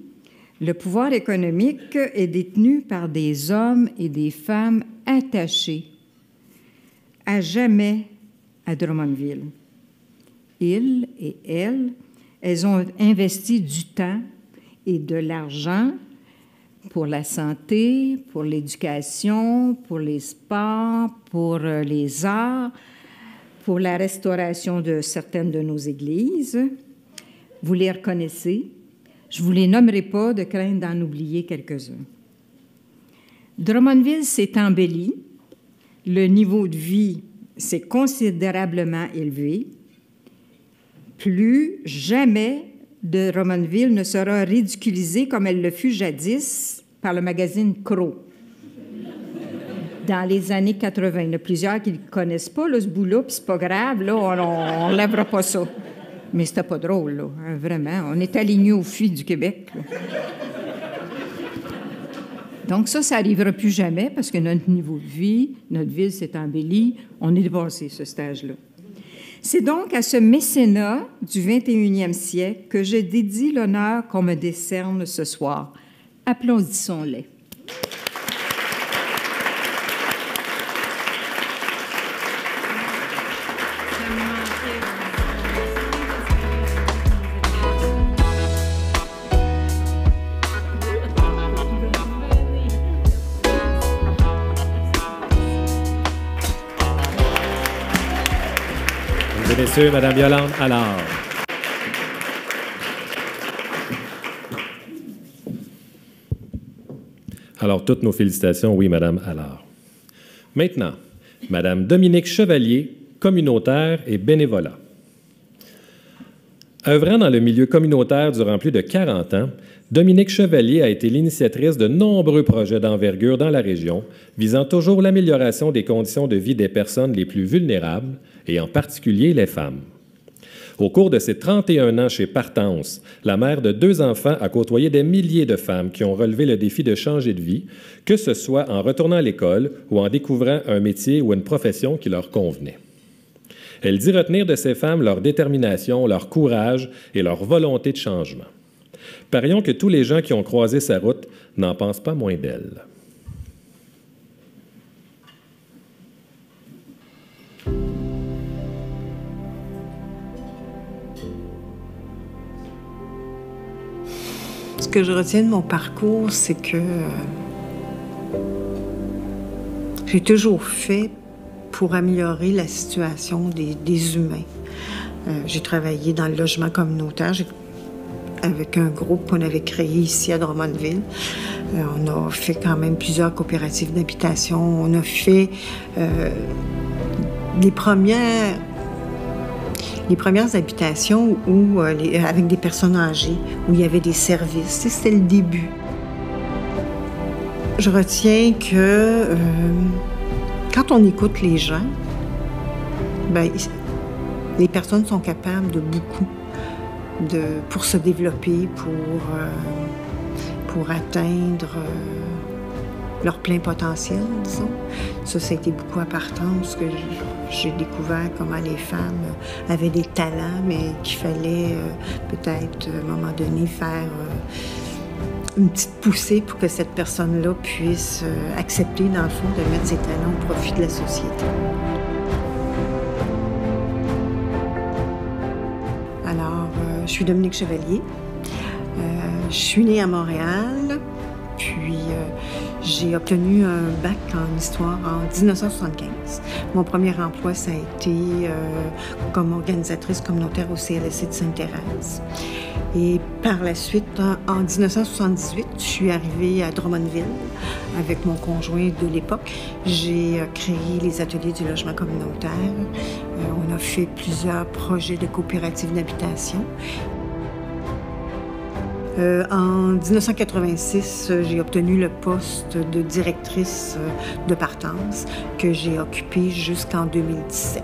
le pouvoir économique est détenu par des hommes et des femmes attachés à jamais à Drummondville. Ils et elles ont investi du temps et de l'argent pour la santé, pour l'éducation, pour les sports, pour les arts, pour la restauration de certaines de nos églises. Vous les reconnaissez. Je ne vous les nommerai pas de crainte d'en oublier quelques-uns. Drummondville s'est embelli. Le niveau de vie s'est considérablement élevé. Plus jamais de Drummondville ne sera ridiculisée comme elle le fut jadis par le magazine Crow. Dans les années 80. Il y en a plusieurs qui ne connaissent pas, là, ce bout-là, puis c'est pas grave, là, on ne lèvera pas ça. Mais c'était pas drôle, là, hein, vraiment. On est alignés aux filles du Québec, là. Donc ça n'arrivera plus jamais parce que notre niveau de vie, notre ville s'est embellie, on est dépassé ce stage-là. C'est donc à ce mécénat du 21e siècle que je dédie l'honneur qu'on me décerne ce soir. Applaudissons-les. Mesdames et messieurs, Madame Yolande Allard. Alors, toutes nos félicitations, oui, Madame Allard. Maintenant, Madame Dominique Chevalier, communautaire et bénévolat. Œuvrant dans le milieu communautaire durant plus de 40 ans, Dominique Chevalier a été l'initiatrice de nombreux projets d'envergure dans la région, visant toujours l'amélioration des conditions de vie des personnes les plus vulnérables, et en particulier les femmes. Au cours de ses 31 ans chez Partance, la mère de 2 enfants a côtoyé des milliers de femmes qui ont relevé le défi de changer de vie, que ce soit en retournant à l'école ou en découvrant un métier ou une profession qui leur convenait. Elle dit retenir de ces femmes leur détermination, leur courage et leur volonté de changement. Parions que tous les gens qui ont croisé sa route n'en pensent pas moins d'elle. Ce que je retiens de mon parcours, c'est que j'ai toujours fait pour améliorer la situation des humains. J'ai travaillé dans le logement communautaire avec un groupe qu'on avait créé ici à Drummondville. On a fait quand même plusieurs coopératives d'habitation. On a fait les premières habitations avec des personnes âgées, où il y avait des services. C'était le début. Je retiens que quand on écoute les gens, les personnes sont capables de beaucoup pour se développer, pour atteindre leur plein potentiel, disons. Ça a été beaucoup à Partance, parce que j'ai découvert comment les femmes avaient des talents, mais qu'il fallait peut-être, à un moment donné, faire une petite poussée pour que cette personne-là puisse accepter, dans le fond, de mettre ses talents au profit de la société. Alors, je suis Dominique Chevalier. Je suis née à Montréal, puis j'ai obtenu un bac en histoire en 1975. Mon premier emploi, ça a été comme organisatrice communautaire au CLSC de Sainte-Thérèse. Et par la suite, en 1978, je suis arrivée à Drummondville avec mon conjoint de l'époque. J'ai créé les ateliers du logement communautaire. On a fait plusieurs projets de coopératives d'habitation. En 1986, j'ai obtenu le poste de directrice de Partance que j'ai occupé jusqu'en 2017.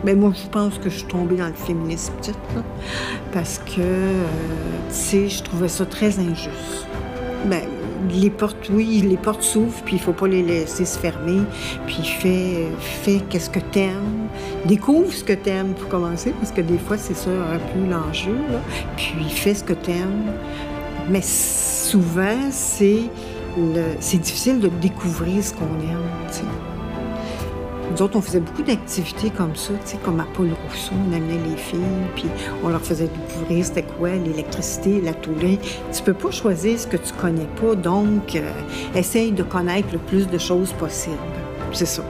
Ben moi, je pense que je suis tombée dans le féminisme petite, là, parce que, tu sais, je trouvais ça très injuste. Ben, les portes, oui, les portes s'ouvrent, puis il faut pas les laisser se fermer, puis fais qu'est-ce que t'aimes, découvre ce que t'aimes pour commencer, parce que des fois, c'est ça un peu l'enjeu, là, puis fais ce que t'aimes. Mais souvent, c'est difficile de découvrir ce qu'on aime, tu sais. Nous autres, on faisait beaucoup d'activités comme ça, tu sais, comme à Paul Rousseau, on amenait les filles, puis on leur faisait découvrir c'était quoi l'électricité, la tôlerie. Tu peux pas choisir ce que tu connais pas, donc essaye de connaître le plus de choses possible. C'est ça.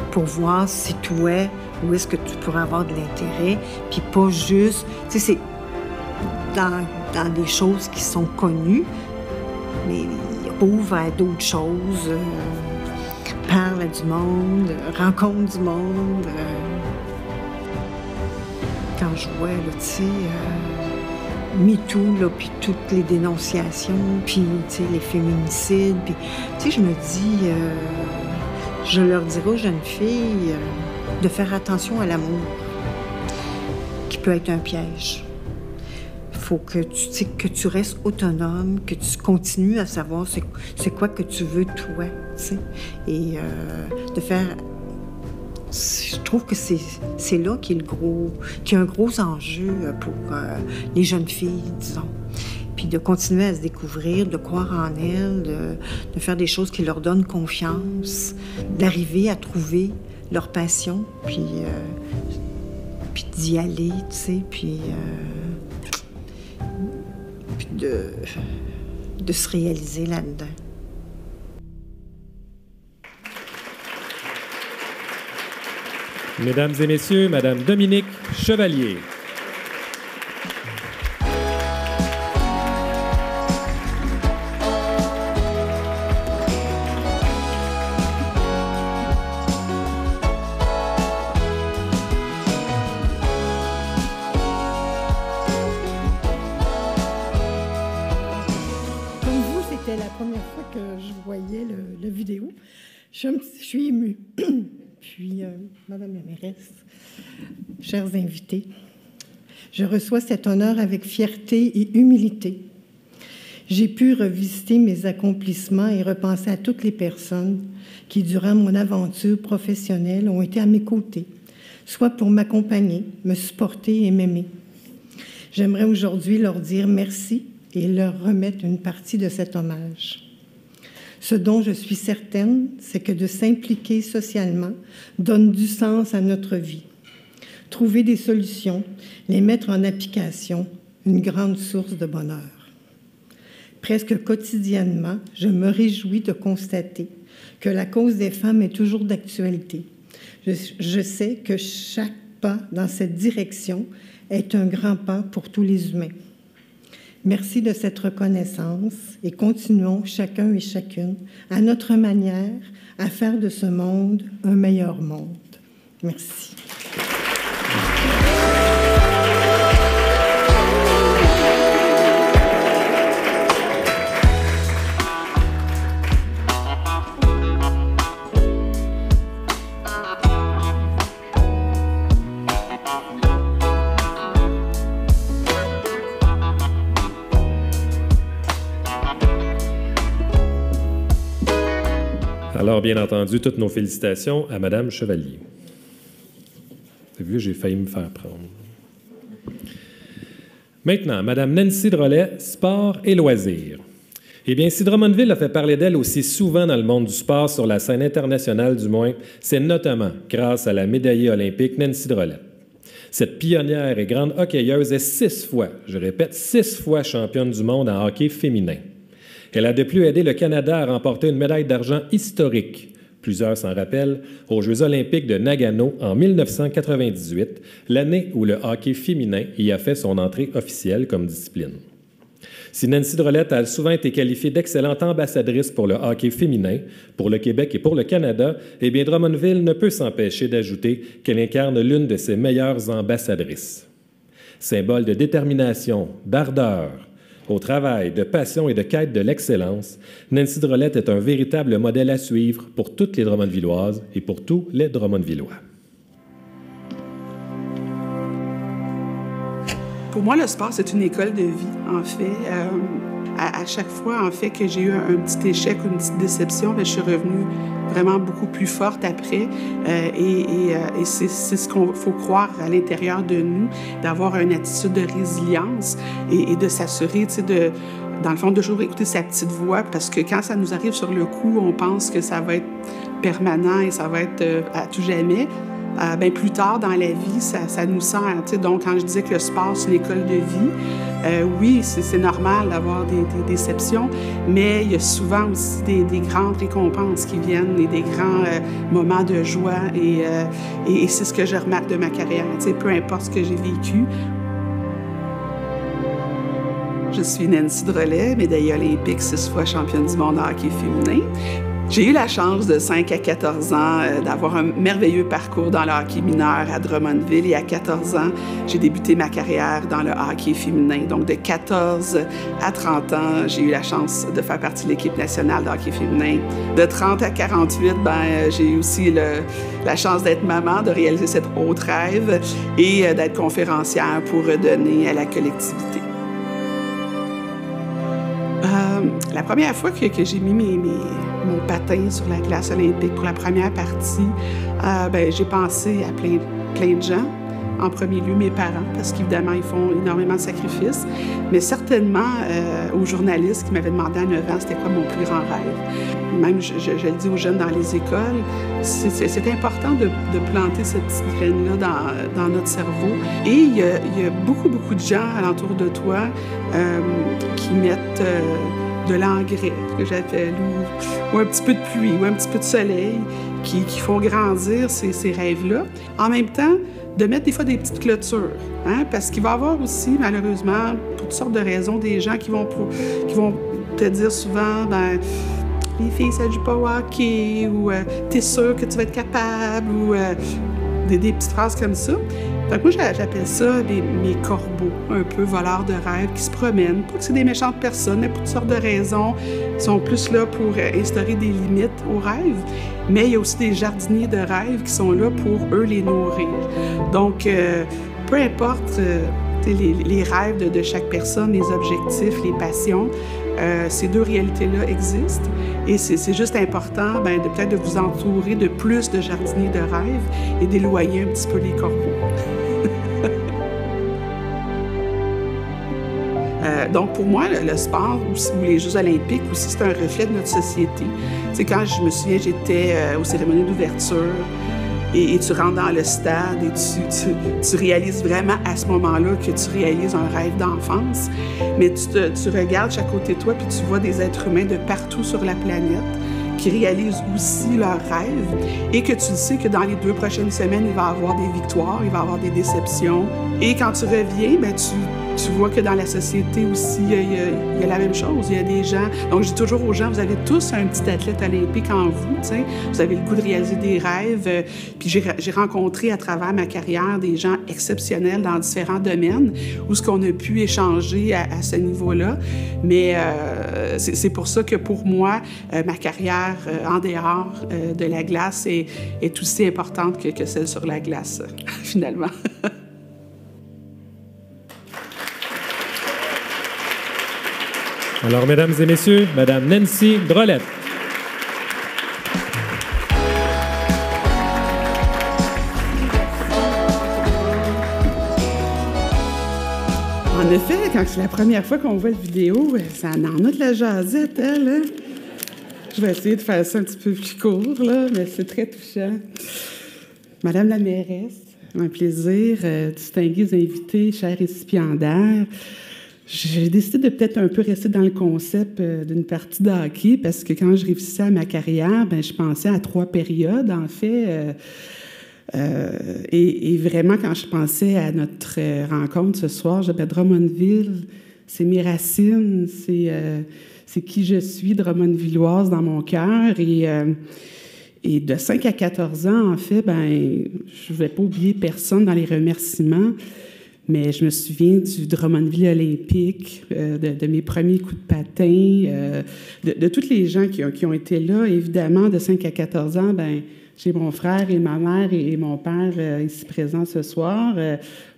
Pour voir si toi, où est-ce que tu pourrais avoir de l'intérêt, puis pas juste, tu sais, c'est dans des choses qui sont connues, mais ouvre à d'autres choses. Parle à du monde, rencontre du monde. Quand je vois, là, tu sais, MeToo, là, puis toutes les dénonciations, puis, tu sais, les féminicides, puis, tu sais, je me dis, je leur dirais aux jeunes filles de faire attention à l'amour, qui peut être un piège. Il faut que tu restes autonome, que tu continues à savoir c'est quoi que tu veux toi, tu sais. Et de faire... Je trouve que c'est là qu'il y a un gros enjeu pour les jeunes filles, disons. Puis de continuer à se découvrir, de croire en elles, de faire des choses qui leur donnent confiance, d'arriver à trouver leur passion, puis d'y aller, tu sais, puis de se réaliser là-dedans. Mesdames et messieurs, Madame Dominique Chevalier. Je suis émue. Puis, Madame la mairesse, chers invités, je reçois cet honneur avec fierté et humilité. J'ai pu revisiter mes accomplissements et repenser à toutes les personnes qui, durant mon aventure professionnelle, ont été à mes côtés, soit pour m'accompagner, me supporter et m'aimer. J'aimerais aujourd'hui leur dire merci et leur remettre une partie de cet hommage. Ce dont je suis certaine, c'est que de s'impliquer socialement donne du sens à notre vie. Trouver des solutions, les mettre en application, une grande source de bonheur. Presque quotidiennement, je me réjouis de constater que la cause des femmes est toujours d'actualité. Je sais que chaque pas dans cette direction est un grand pas pour tous les humains. Merci de cette reconnaissance et continuons chacun et chacune, à notre manière, à faire de ce monde un meilleur monde. Merci. Alors, bien entendu, toutes nos félicitations à Madame Chevalier. Vous avez vu, j'ai failli me faire prendre. Maintenant, Madame Nancy Drolet, sport et loisirs. Eh bien, si Drummondville a fait parler d'elle aussi souvent dans le monde du sport, sur la scène internationale du moins, c'est notamment grâce à la médaillée olympique Nancy Drolet. Cette pionnière et grande hockeyeuse est 6 fois, je répète, 6 fois championne du monde en hockey féminin. Elle a de plus aidé le Canada à remporter une médaille d'argent historique, plusieurs s'en rappellent, aux Jeux olympiques de Nagano en 1998, l'année où le hockey féminin y a fait son entrée officielle comme discipline. Si Nancy Drolet a souvent été qualifiée d'excellente ambassadrice pour le hockey féminin, pour le Québec et pour le Canada, eh bien Drummondville ne peut s'empêcher d'ajouter qu'elle incarne l'une de ses meilleures ambassadrices. Symbole de détermination, d'ardeur, au travail, de passion et de quête de l'excellence, Nancy Drolet est un véritable modèle à suivre pour toutes les Drummondvilloises et pour tous les Drummondvillois. Pour moi, le sport, c'est une école de vie, en fait. À chaque fois, en fait, que j'ai eu un petit échec ou une petite déception, bien, je suis revenue vraiment beaucoup plus forte après. Et c'est ce qu'il faut croire à l'intérieur de nous, d'avoir une attitude de résilience et de s'assurer, tu sais, dans le fond, de toujours écouter sa petite voix, parce que quand ça nous arrive sur le coup, on pense que ça va être permanent et ça va être à tout jamais. Bien, plus tard dans la vie, ça nous sert. Tu sais. Donc, quand je disais que le sport, c'est une école de vie, oui, c'est normal d'avoir des déceptions, mais il y a souvent aussi des grandes récompenses qui viennent et des grands moments de joie. Et c'est ce que je remarque de ma carrière. Tu sais, peu importe ce que j'ai vécu. Je suis Nancy Drolet, médaillée olympique 6 fois championne du monde de hockey féminin. J'ai eu la chance de 5 à 14 ans d'avoir un merveilleux parcours dans le hockey mineur à Drummondville. Et à 14 ans, j'ai débuté ma carrière dans le hockey féminin. Donc, de 14 à 30 ans, j'ai eu la chance de faire partie de l'équipe nationale de hockey féminin. De 30 à 48, j'ai eu aussi la chance d'être maman, de réaliser cet autre rêve et d'être conférencière pour redonner à la collectivité. La première fois que j'ai mis mon patin sur la glace olympique pour la première partie, j'ai pensé à plein de gens. En premier lieu, mes parents, parce qu'évidemment, ils font énormément de sacrifices, mais certainement aux journalistes qui m'avaient demandé à 9 ans c'était quoi mon plus grand rêve. Même, je le dis aux jeunes dans les écoles, c'est important de planter cette petite graine-là dans notre cerveau. Et il y a beaucoup de gens alentour de toi qui mettent de l'engrais, que j'appelle, ou un petit peu de pluie, ou un petit peu de soleil, qui font grandir ces rêves-là. En même temps, de mettre des fois des petites clôtures, hein, parce qu'il va y avoir aussi, malheureusement, pour toutes sortes de raisons, des gens qui vont te dire souvent, les filles, ça joue pas au hockey, ou t'es sûr que tu vas être capable, ou des petites phrases comme ça. Fait que moi, j'appelle ça mes corbeaux, un peu voleurs de rêves qui se promènent. Pas que c'est des méchantes personnes, mais pour toutes sortes de raisons. Ils sont plus là pour instaurer des limites aux rêves. Mais il y a aussi des jardiniers de rêves qui sont là pour, eux, les nourrir. Donc, peu importe les rêves de chaque personne, les objectifs, les passions, ces deux réalités-là existent. Et c'est juste important de peut-être de vous entourer de plus de jardiniers de rêves et d'éloigner un petit peu les corbeaux. Donc, pour moi, le sport ou les Jeux olympiques aussi, c'est un reflet de notre société. Tu sais, quand je me souviens, j'étais aux cérémonies d'ouverture et tu rentres dans le stade et tu réalises vraiment à ce moment-là que tu réalises un rêve d'enfance. Mais tu regardes chaque côté de toi puis tu vois des êtres humains de partout sur la planète qui réalisent aussi leurs rêves et que tu sais que dans les 2 prochaines semaines, il va y avoir des victoires, il va y avoir des déceptions. Et quand tu reviens, tu vois que dans la société aussi, il y a la même chose. Il y a des gens... Donc, je dis toujours aux gens, vous avez tous un petit athlète olympique en vous, tu sais. Vous avez le goût de réaliser des rêves. Puis j'ai rencontré à travers ma carrière des gens exceptionnels dans différents domaines où ce qu'on a pu échanger à ce niveau-là. Mais c'est pour ça que pour moi, ma carrière en dehors de la glace est aussi importante que celle sur la glace, finalement. Alors, mesdames et messieurs, Madame Nancy Drolet. En effet, quand c'est la première fois qu'on voit la vidéo, ça en a de la jasette, elle, hein? Je vais essayer de faire ça un petit peu plus court, là, mais c'est très touchant. Madame la mairesse, un plaisir, distingués invités, chers récipiendaires. J'ai décidé de peut-être un peu rester dans le concept d'une partie de hockey parce que quand je réfléchissais à ma carrière, je pensais à 3 périodes, en fait. Et vraiment, quand je pensais à notre rencontre ce soir, j'avais Drummondville, c'est mes racines, c'est qui je suis, Drummondvilloise dans mon cœur. Et de 5 à 14 ans, en fait, je ne vais pas oublier personne dans les remerciements. Mais je me souviens du Drummondville olympique, de mes premiers coups de patin, de tous les gens qui ont été là. Évidemment, de 5 à 14 ans, ben j'ai mon frère et ma mère et mon père ici présents ce soir.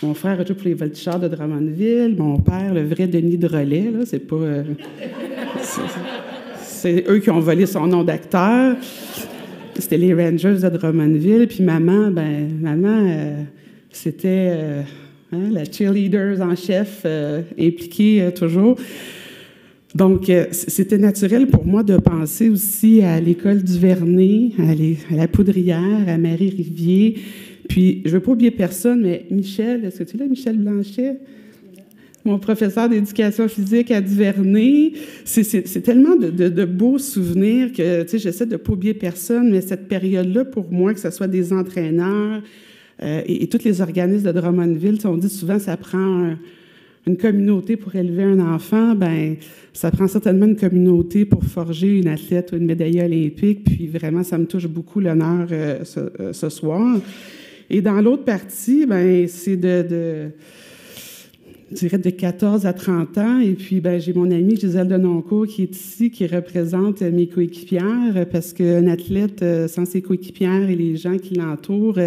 Mon frère a joué pour les Voltigeurs de Drummondville. Mon père, le vrai Denis Drolet, là, c'est pas... c'est eux qui ont volé son nom d'acteur. C'était les Rangers de Drummondville. Puis maman, c'était la cheerleader en chef, impliquée toujours. Donc, c'était naturel pour moi de penser aussi à l'école du Vernet, à la Poudrière, à Marie-Rivier. Puis, je ne veux pas oublier personne, mais Michel, est-ce que tu es là, Michel Blanchet? Mon professeur d'éducation physique à Duvernay. C'est tellement de beaux souvenirs que, tu sais, j'essaie de ne pas oublier personne, mais cette période-là, pour moi, que ce soit des entraîneurs et tous les organismes de Drummondville, on dit souvent que ça prend une communauté pour élever un enfant, ben ça prend certainement une communauté pour forger une athlète ou une médaillée olympique. Puis vraiment, ça me touche beaucoup l'honneur ce soir. Et dans l'autre partie, ben c'est je dirais de 14 à 30 ans. Et puis, ben j'ai mon amie Gisèle Denoncourt qui est ici, qui représente mes coéquipières, parce qu'un athlète sans ses coéquipières et les gens qui l'entourent,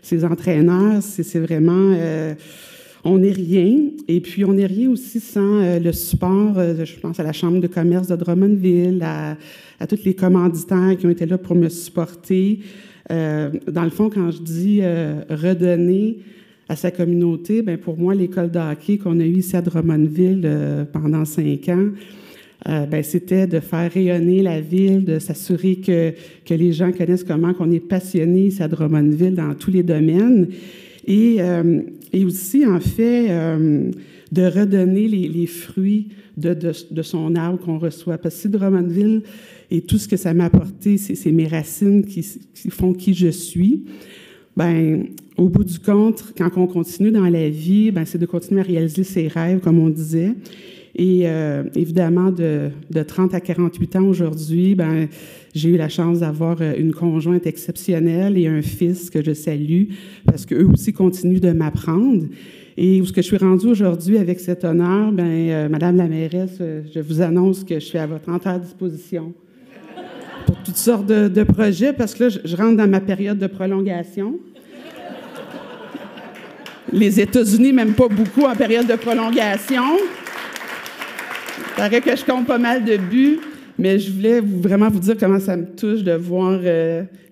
ses entraîneurs, c'est vraiment... on n'est rien. Et puis, on n'est rien aussi sans le support, je pense à la Chambre de commerce de Drummondville, à tous les commanditaires qui ont été là pour me supporter. Dans le fond, quand je dis redonner à sa communauté, bien, pour moi, l'école de hockey qu'on a eue ici à Drummondville pendant 5 ans, bien, c'était de faire rayonner la ville, de s'assurer que les gens connaissent comment qu'on est passionné ici à Drummondville dans tous les domaines. Et aussi, en fait, de redonner les fruits de son arbre qu'on reçoit. Parce que si Drummondville et tout ce que ça m'a apporté, c'est mes racines qui font qui je suis, bien, au bout du compte, quand on continue dans la vie, bien, c'est de continuer à réaliser ses rêves, comme on disait. Et évidemment, de 30 à 48 ans aujourd'hui, bien, j'ai eu la chance d'avoir une conjointe exceptionnelle et un fils que je salue parce qu'eux aussi continuent de m'apprendre. Et où ce que je suis rendue aujourd'hui avec cet honneur, bien, Madame la mairesse, je vous annonce que je suis à votre entière disposition pour toutes sortes de projets parce que là, je rentre dans ma période de prolongation. Les États-Unis, même pas beaucoup en période de prolongation. Il paraît que je compte pas mal de buts, mais je voulais vraiment vous dire comment ça me touche de voir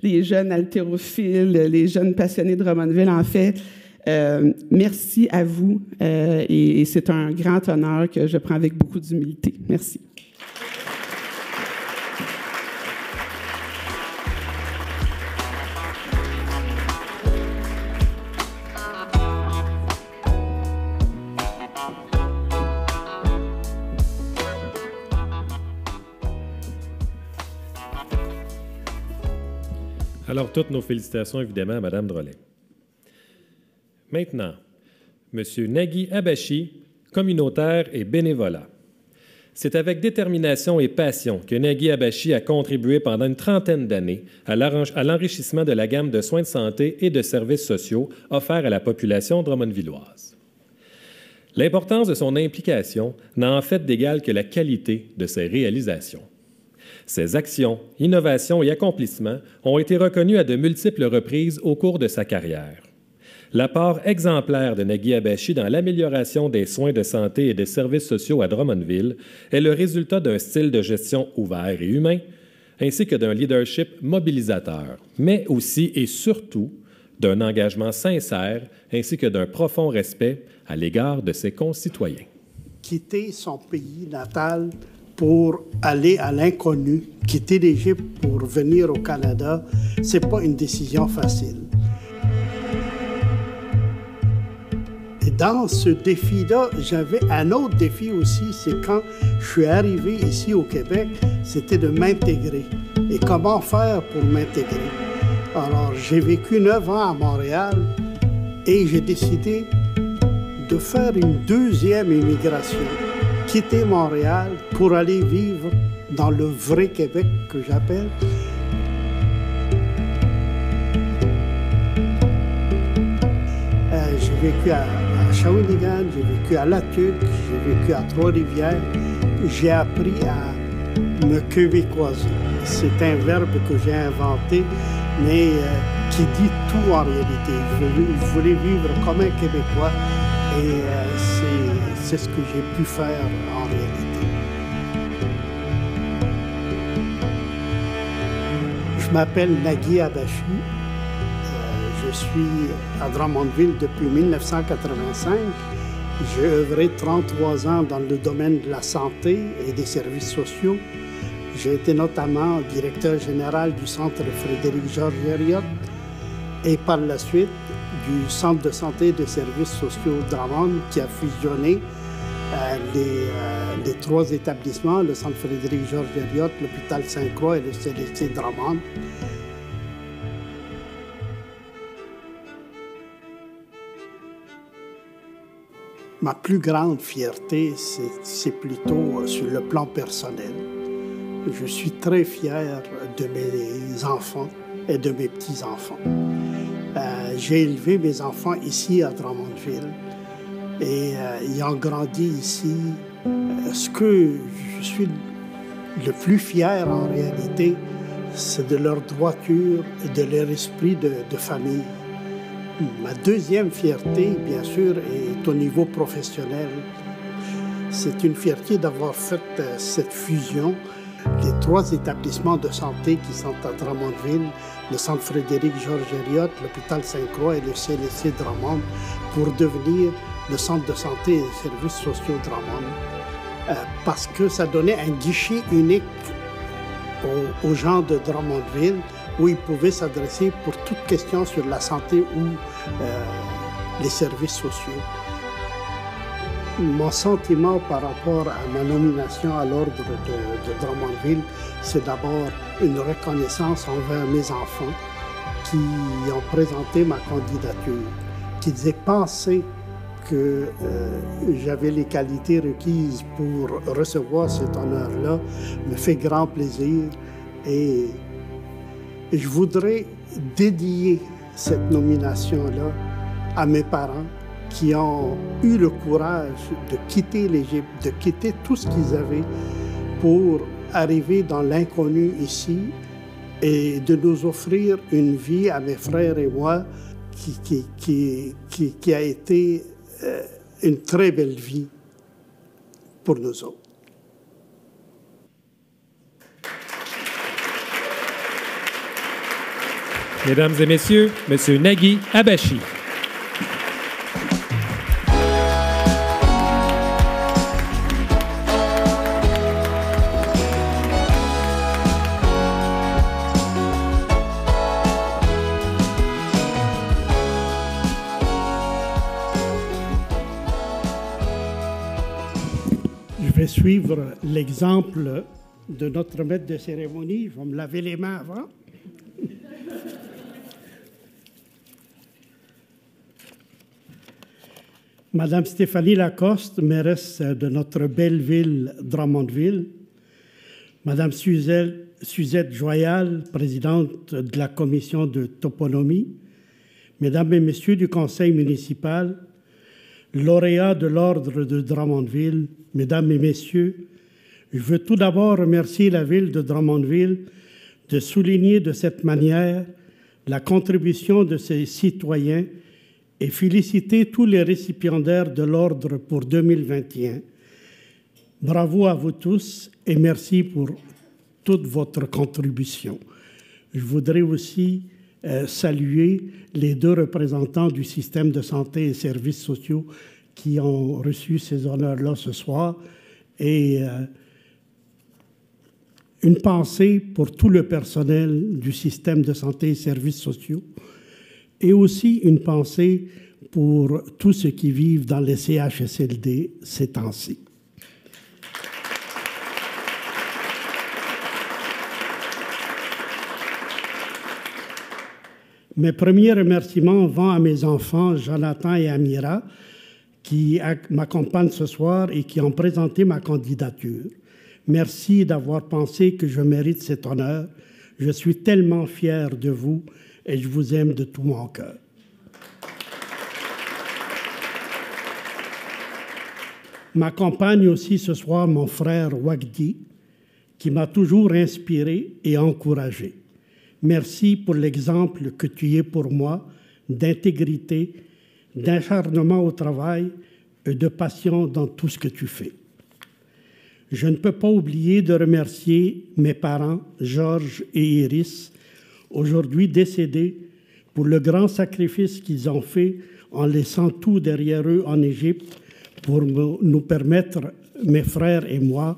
les jeunes haltérophiles, les jeunes passionnés de Drummondville. En fait, merci à vous et c'est un grand honneur que je prends avec beaucoup d'humilité. Merci. Alors, toutes nos félicitations, évidemment, à Mme Drolet. Maintenant, M. Nagui Abachi, communautaire et bénévolat. C'est avec détermination et passion que Nagui Abachi a contribué pendant une trentaine d'années à l'enrichissement de la gamme de soins de santé et de services sociaux offerts à la population drummondvilloise. L'importance de son implication n'a en fait d'égal que la qualité de ses réalisations. Ses actions, innovations et accomplissements ont été reconnus à de multiples reprises au cours de sa carrière. L'apport exemplaire de Nagui Abachi dans l'amélioration des soins de santé et des services sociaux à Drummondville est le résultat d'un style de gestion ouvert et humain, ainsi que d'un leadership mobilisateur, mais aussi et surtout d'un engagement sincère ainsi que d'un profond respect à l'égard de ses concitoyens. Quitter son pays natal pour aller à l'inconnu, quitter l'Égypte pour venir au Canada, c'est pas une décision facile. Et dans ce défi-là, j'avais un autre défi aussi, c'est quand je suis arrivé ici au Québec, c'était de m'intégrer. Et comment faire pour m'intégrer? Alors, j'ai vécu 9 ans à Montréal et j'ai décidé de faire une deuxième immigration. Quitter Montréal pour aller vivre dans le vrai Québec que j'appelle. J'ai vécu à Shawinigan, j'ai vécu à La Tuque, j'ai vécu à Trois-Rivières. J'ai appris à me québécoiser. C'est un verbe que j'ai inventé, mais qui dit tout en réalité. Je voulais vivre comme un Québécois et c'est ce que j'ai pu faire en réalité. Je m'appelle Nagui Abachi. Je suis à Drummondville depuis 1985. J'ai œuvré 33 ans dans le domaine de la santé et des services sociaux. J'ai été notamment directeur général du Centre Frédéric-Georges Herriot et par la suite du Centre de santé et de services sociaux Drummond qui a fusionné les trois établissements, le Centre Frédéric-Georges Herriot, l'hôpital Sainte-Croix et le CLSC Drummond. Ma plus grande fierté, c'est plutôt sur le plan personnel. Je suis très fier de mes enfants et de mes petits-enfants. J'ai élevé mes enfants ici à Drummondville et ayant grandi ici, ce que je suis le plus fier en réalité, c'est de leur droiture et de leur esprit de famille. Ma deuxième fierté, bien sûr, est au niveau professionnel. C'est une fierté d'avoir fait cette fusion. Les trois établissements de santé qui sont à Drummondville, le Centre Frédéric-Georges Herriot, l'hôpital Sainte-Croix et le CLSC Drummond, pour devenir le Centre de santé et des services sociaux Drummond. Parce que ça donnait un guichet unique aux gens de Drummondville, où ils pouvaient s'adresser pour toute question sur la santé ou les services sociaux. Mon sentiment par rapport à ma nomination à l'ordre de Drummondville, c'est d'abord une reconnaissance envers mes enfants qui ont présenté ma candidature, qu'ils aient pensé que j'avais les qualités requises pour recevoir cet honneur-là, me fait grand plaisir et je voudrais dédier cette nomination-là à mes parents qui ont eu le courage de quitter l'Égypte, de quitter tout ce qu'ils avaient pour arriver dans l'inconnu ici et de nous offrir une vie à mes frères et moi qui a été une très belle vie pour nous autres. Mesdames et messieurs, M. Nagui Abachi. Je vais suivre l'exemple de notre maître de cérémonie. Je vais me laver les mains avant. Madame Stéphanie Lacoste, mairesse de notre belle ville Drummondville. Madame Suzette Joyal, présidente de la commission de toponymie. Mesdames et messieurs du conseil municipal, lauréats de l'ordre de Drummondville, mesdames et messieurs, je veux tout d'abord remercier la ville de Drummondville de souligner de cette manière la contribution de ses citoyens et féliciter tous les récipiendaires de l'ordre pour 2021. Bravo à vous tous et merci pour toute votre contribution. Je voudrais aussi saluer les deux représentants du système de santé et services sociaux qui ont reçu ces honneurs-là ce soir et une pensée pour tout le personnel du système de santé et services sociaux et aussi une pensée pour tous ceux qui vivent dans les CHSLD ces temps-ci. Mes premiers remerciements vont à mes enfants, Jonathan et Amira, qui m'accompagnent ce soir et qui ont présenté ma candidature. Merci d'avoir pensé que je mérite cet honneur. Je suis tellement fier de vous et je vous aime de tout mon cœur. M'accompagne aussi ce soir mon frère Wagdi, qui m'a toujours inspiré et encouragé. Merci pour l'exemple que tu es pour moi d'intégrité, d'acharnement au travail et de passion dans tout ce que tu fais. Je ne peux pas oublier de remercier mes parents, Georges et Iris, aujourd'hui décédés, pour le grand sacrifice qu'ils ont fait en laissant tout derrière eux en Égypte pour nous permettre, mes frères et moi,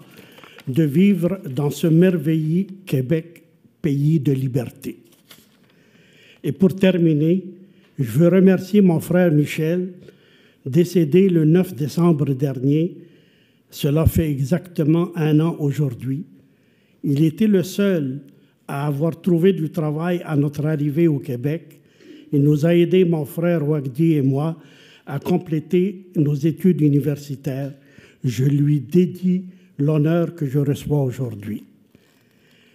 de vivre dans ce merveilleux Québec, pays de liberté. Et pour terminer, je veux remercier mon frère Michel, décédé le 9 décembre dernier. Cela fait exactement 1 an aujourd'hui. Il était le seul à avoir trouvé du travail à notre arrivée au Québec. Il nous a aidés, mon frère Wagdi et moi, à compléter nos études universitaires. Je lui dédie l'honneur que je reçois aujourd'hui.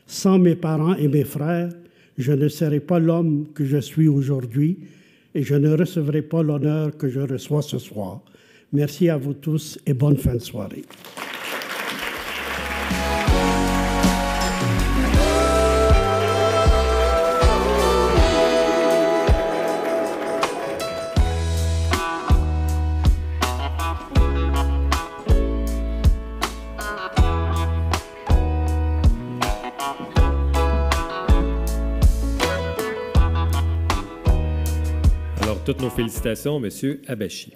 Sans mes parents et mes frères, je ne serais pas l'homme que je suis aujourd'hui et je ne recevrai pas l'honneur que je reçois ce soir. Merci à vous tous et bonne fin de soirée. Toutes nos félicitations, M. Abachi.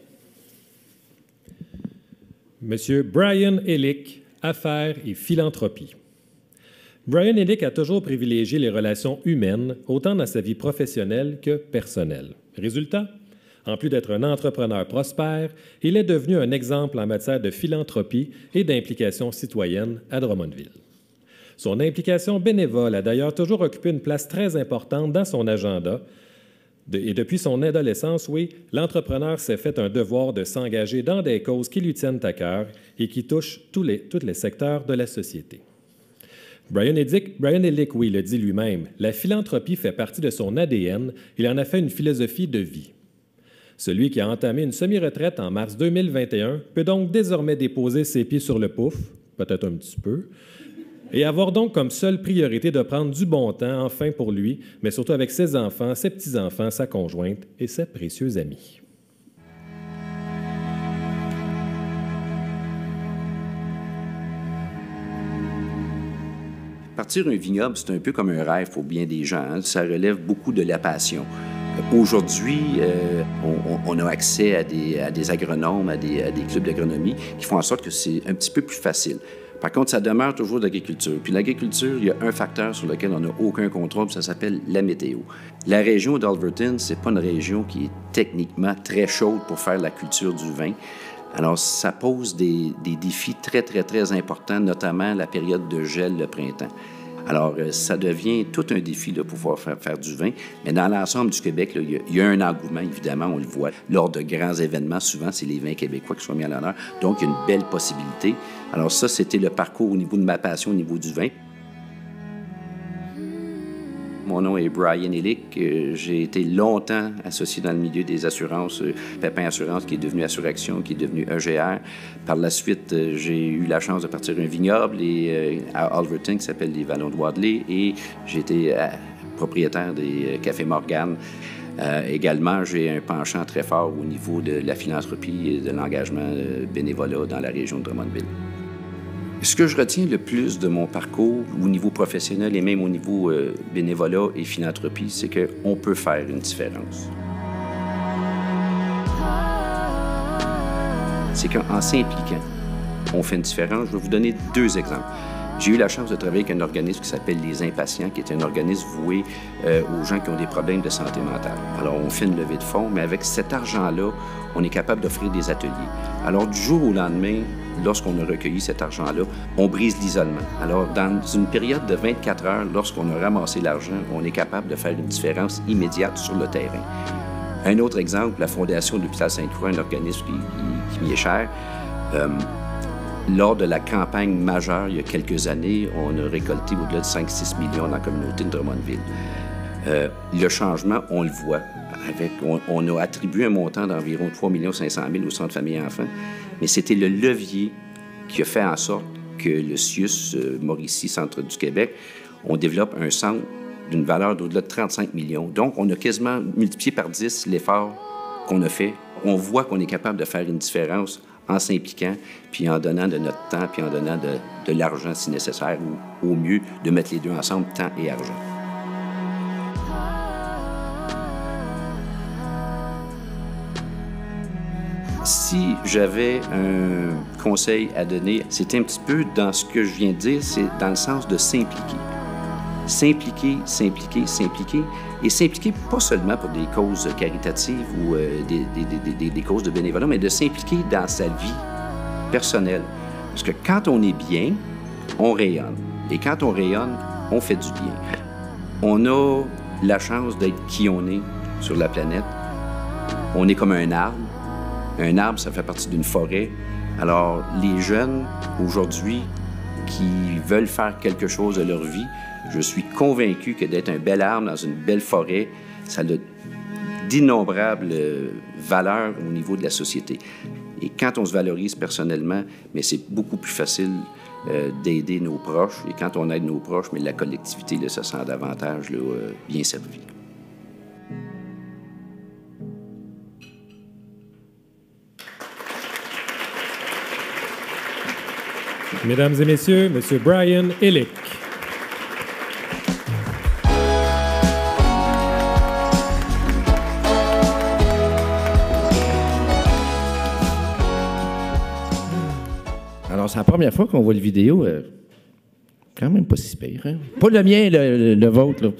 M. Brian Ellick, Affaires et philanthropie. Brian Ellick a toujours privilégié les relations humaines, autant dans sa vie professionnelle que personnelle. Résultat, en plus d'être un entrepreneur prospère, il est devenu un exemple en matière de philanthropie et d'implication citoyenne à Drummondville. Son implication bénévole a d'ailleurs toujours occupé une place très importante dans son agenda. Et depuis son adolescence, oui, l'entrepreneur s'est fait un devoir de s'engager dans des causes qui lui tiennent à cœur et qui touchent tous les secteurs de la société. Brian Ellick, oui, le dit lui-même, la philanthropie fait partie de son ADN, il en a fait une philosophie de vie. Celui qui a entamé une semi-retraite en mars 2021 peut donc désormais déposer ses pieds sur le pouf, peut-être un petit peu, et avoir donc comme seule priorité de prendre du bon temps, enfin pour lui, mais surtout avec ses enfants, ses petits-enfants, sa conjointe et ses précieux amis. Partir un vignoble, c'est un peu comme un rêve pour bien des gens. Hein? Ça relève beaucoup de la passion. Aujourd'hui, on a accès à des agronomes, à des clubs d'agronomie qui font en sorte que c'est un petit peu plus facile. Par contre, ça demeure toujours de l'agriculture. Puis l'agriculture, il y a un facteur sur lequel on n'a aucun contrôle, ça s'appelle la météo. La région d'Alverton, c'est pas une région qui est techniquement très chaude pour faire la culture du vin. Alors, ça pose des défis très, très, très importants, notamment la période de gel le printemps. Alors, ça devient tout un défi de pouvoir faire du vin. Mais dans l'ensemble du Québec, là, il y a un engouement, évidemment, on le voit. Lors de grands événements, souvent, c'est les vins québécois qui sont mis à l'honneur. Donc, il y a une belle possibilité. Alors ça, c'était le parcours au niveau de ma passion, au niveau du vin. Mon nom est Brian Ellick. J'ai été longtemps associé dans le milieu des assurances. Pépin Assurance, qui est devenu Assuraction, qui est devenu EGR. Par la suite, j'ai eu la chance de partir un vignoble à Alverton qui s'appelle les Vallons de Wadley. Et j'ai été propriétaire des Cafés Morgane. Également, j'ai un penchant très fort au niveau de la philanthropie et de l'engagement bénévolat dans la région de Drummondville. Ce que je retiens le plus de mon parcours au niveau professionnel et même au niveau bénévolat et philanthropie, c'est qu'on peut faire une différence. C'est qu'en s'impliquant, on fait une différence. Je vais vous donner 2 exemples. J'ai eu la chance de travailler avec un organisme qui s'appelle Les Impatients, qui est un organisme voué aux gens qui ont des problèmes de santé mentale. Alors, on fait une levée de fonds, mais avec cet argent-là, on est capable d'offrir des ateliers. Alors, du jour au lendemain, lorsqu'on a recueilli cet argent-là, on brise l'isolement. Alors, dans une période de 24 heures, lorsqu'on a ramassé l'argent, on est capable de faire une différence immédiate sur le terrain. Un autre exemple, la Fondation de l'Hôpital Sainte-Croix, un organisme qui m'y est cher. Lors de la campagne majeure, il y a quelques années, on a récolté au-delà de 5-6 millions dans la communauté de Drummondville. Le changement, on le voit. On a attribué un montant d'environ 3 500 000 au Centre famille et enfants. mais c'était le levier qui a fait en sorte que le CIUS Mauricie, Centre du Québec, on développe un centre d'une valeur d'au-delà de 35 millions. Donc, on a quasiment multiplié par 10 l'effort qu'on a fait. On voit qu'on est capable de faire une différence en s'impliquant, puis en donnant de notre temps, puis en donnant de l'argent si nécessaire, ou au mieux de mettre les deux ensemble, temps et argent. Si j'avais un conseil à donner, c'est un petit peu dans ce que je viens de dire, c'est dans le sens de s'impliquer. S'impliquer, s'impliquer, s'impliquer, et s'impliquer pas seulement pour des causes caritatives ou des causes de bénévolat, mais de s'impliquer dans sa vie personnelle. Parce que quand on est bien, on rayonne. Et quand on rayonne, on fait du bien. On a la chance d'être qui on est sur la planète. On est comme un arbre. Un arbre, ça fait partie d'une forêt. Alors, les jeunes, aujourd'hui, qui veulent faire quelque chose de leur vie, je suis convaincu que d'être un bel arbre dans une belle forêt, ça a d'innombrables valeurs au niveau de la société. Et quand on se valorise personnellement, mais c'est beaucoup plus facile d'aider nos proches. Et quand on aide nos proches, mais la collectivité là, se sent davantage là, bien servie. Mesdames et messieurs, M. Brian Illick. Alors, c'est la première fois qu'on voit le vidéo. Quand même pas si pire, hein? Pas le mien, le vôtre, là.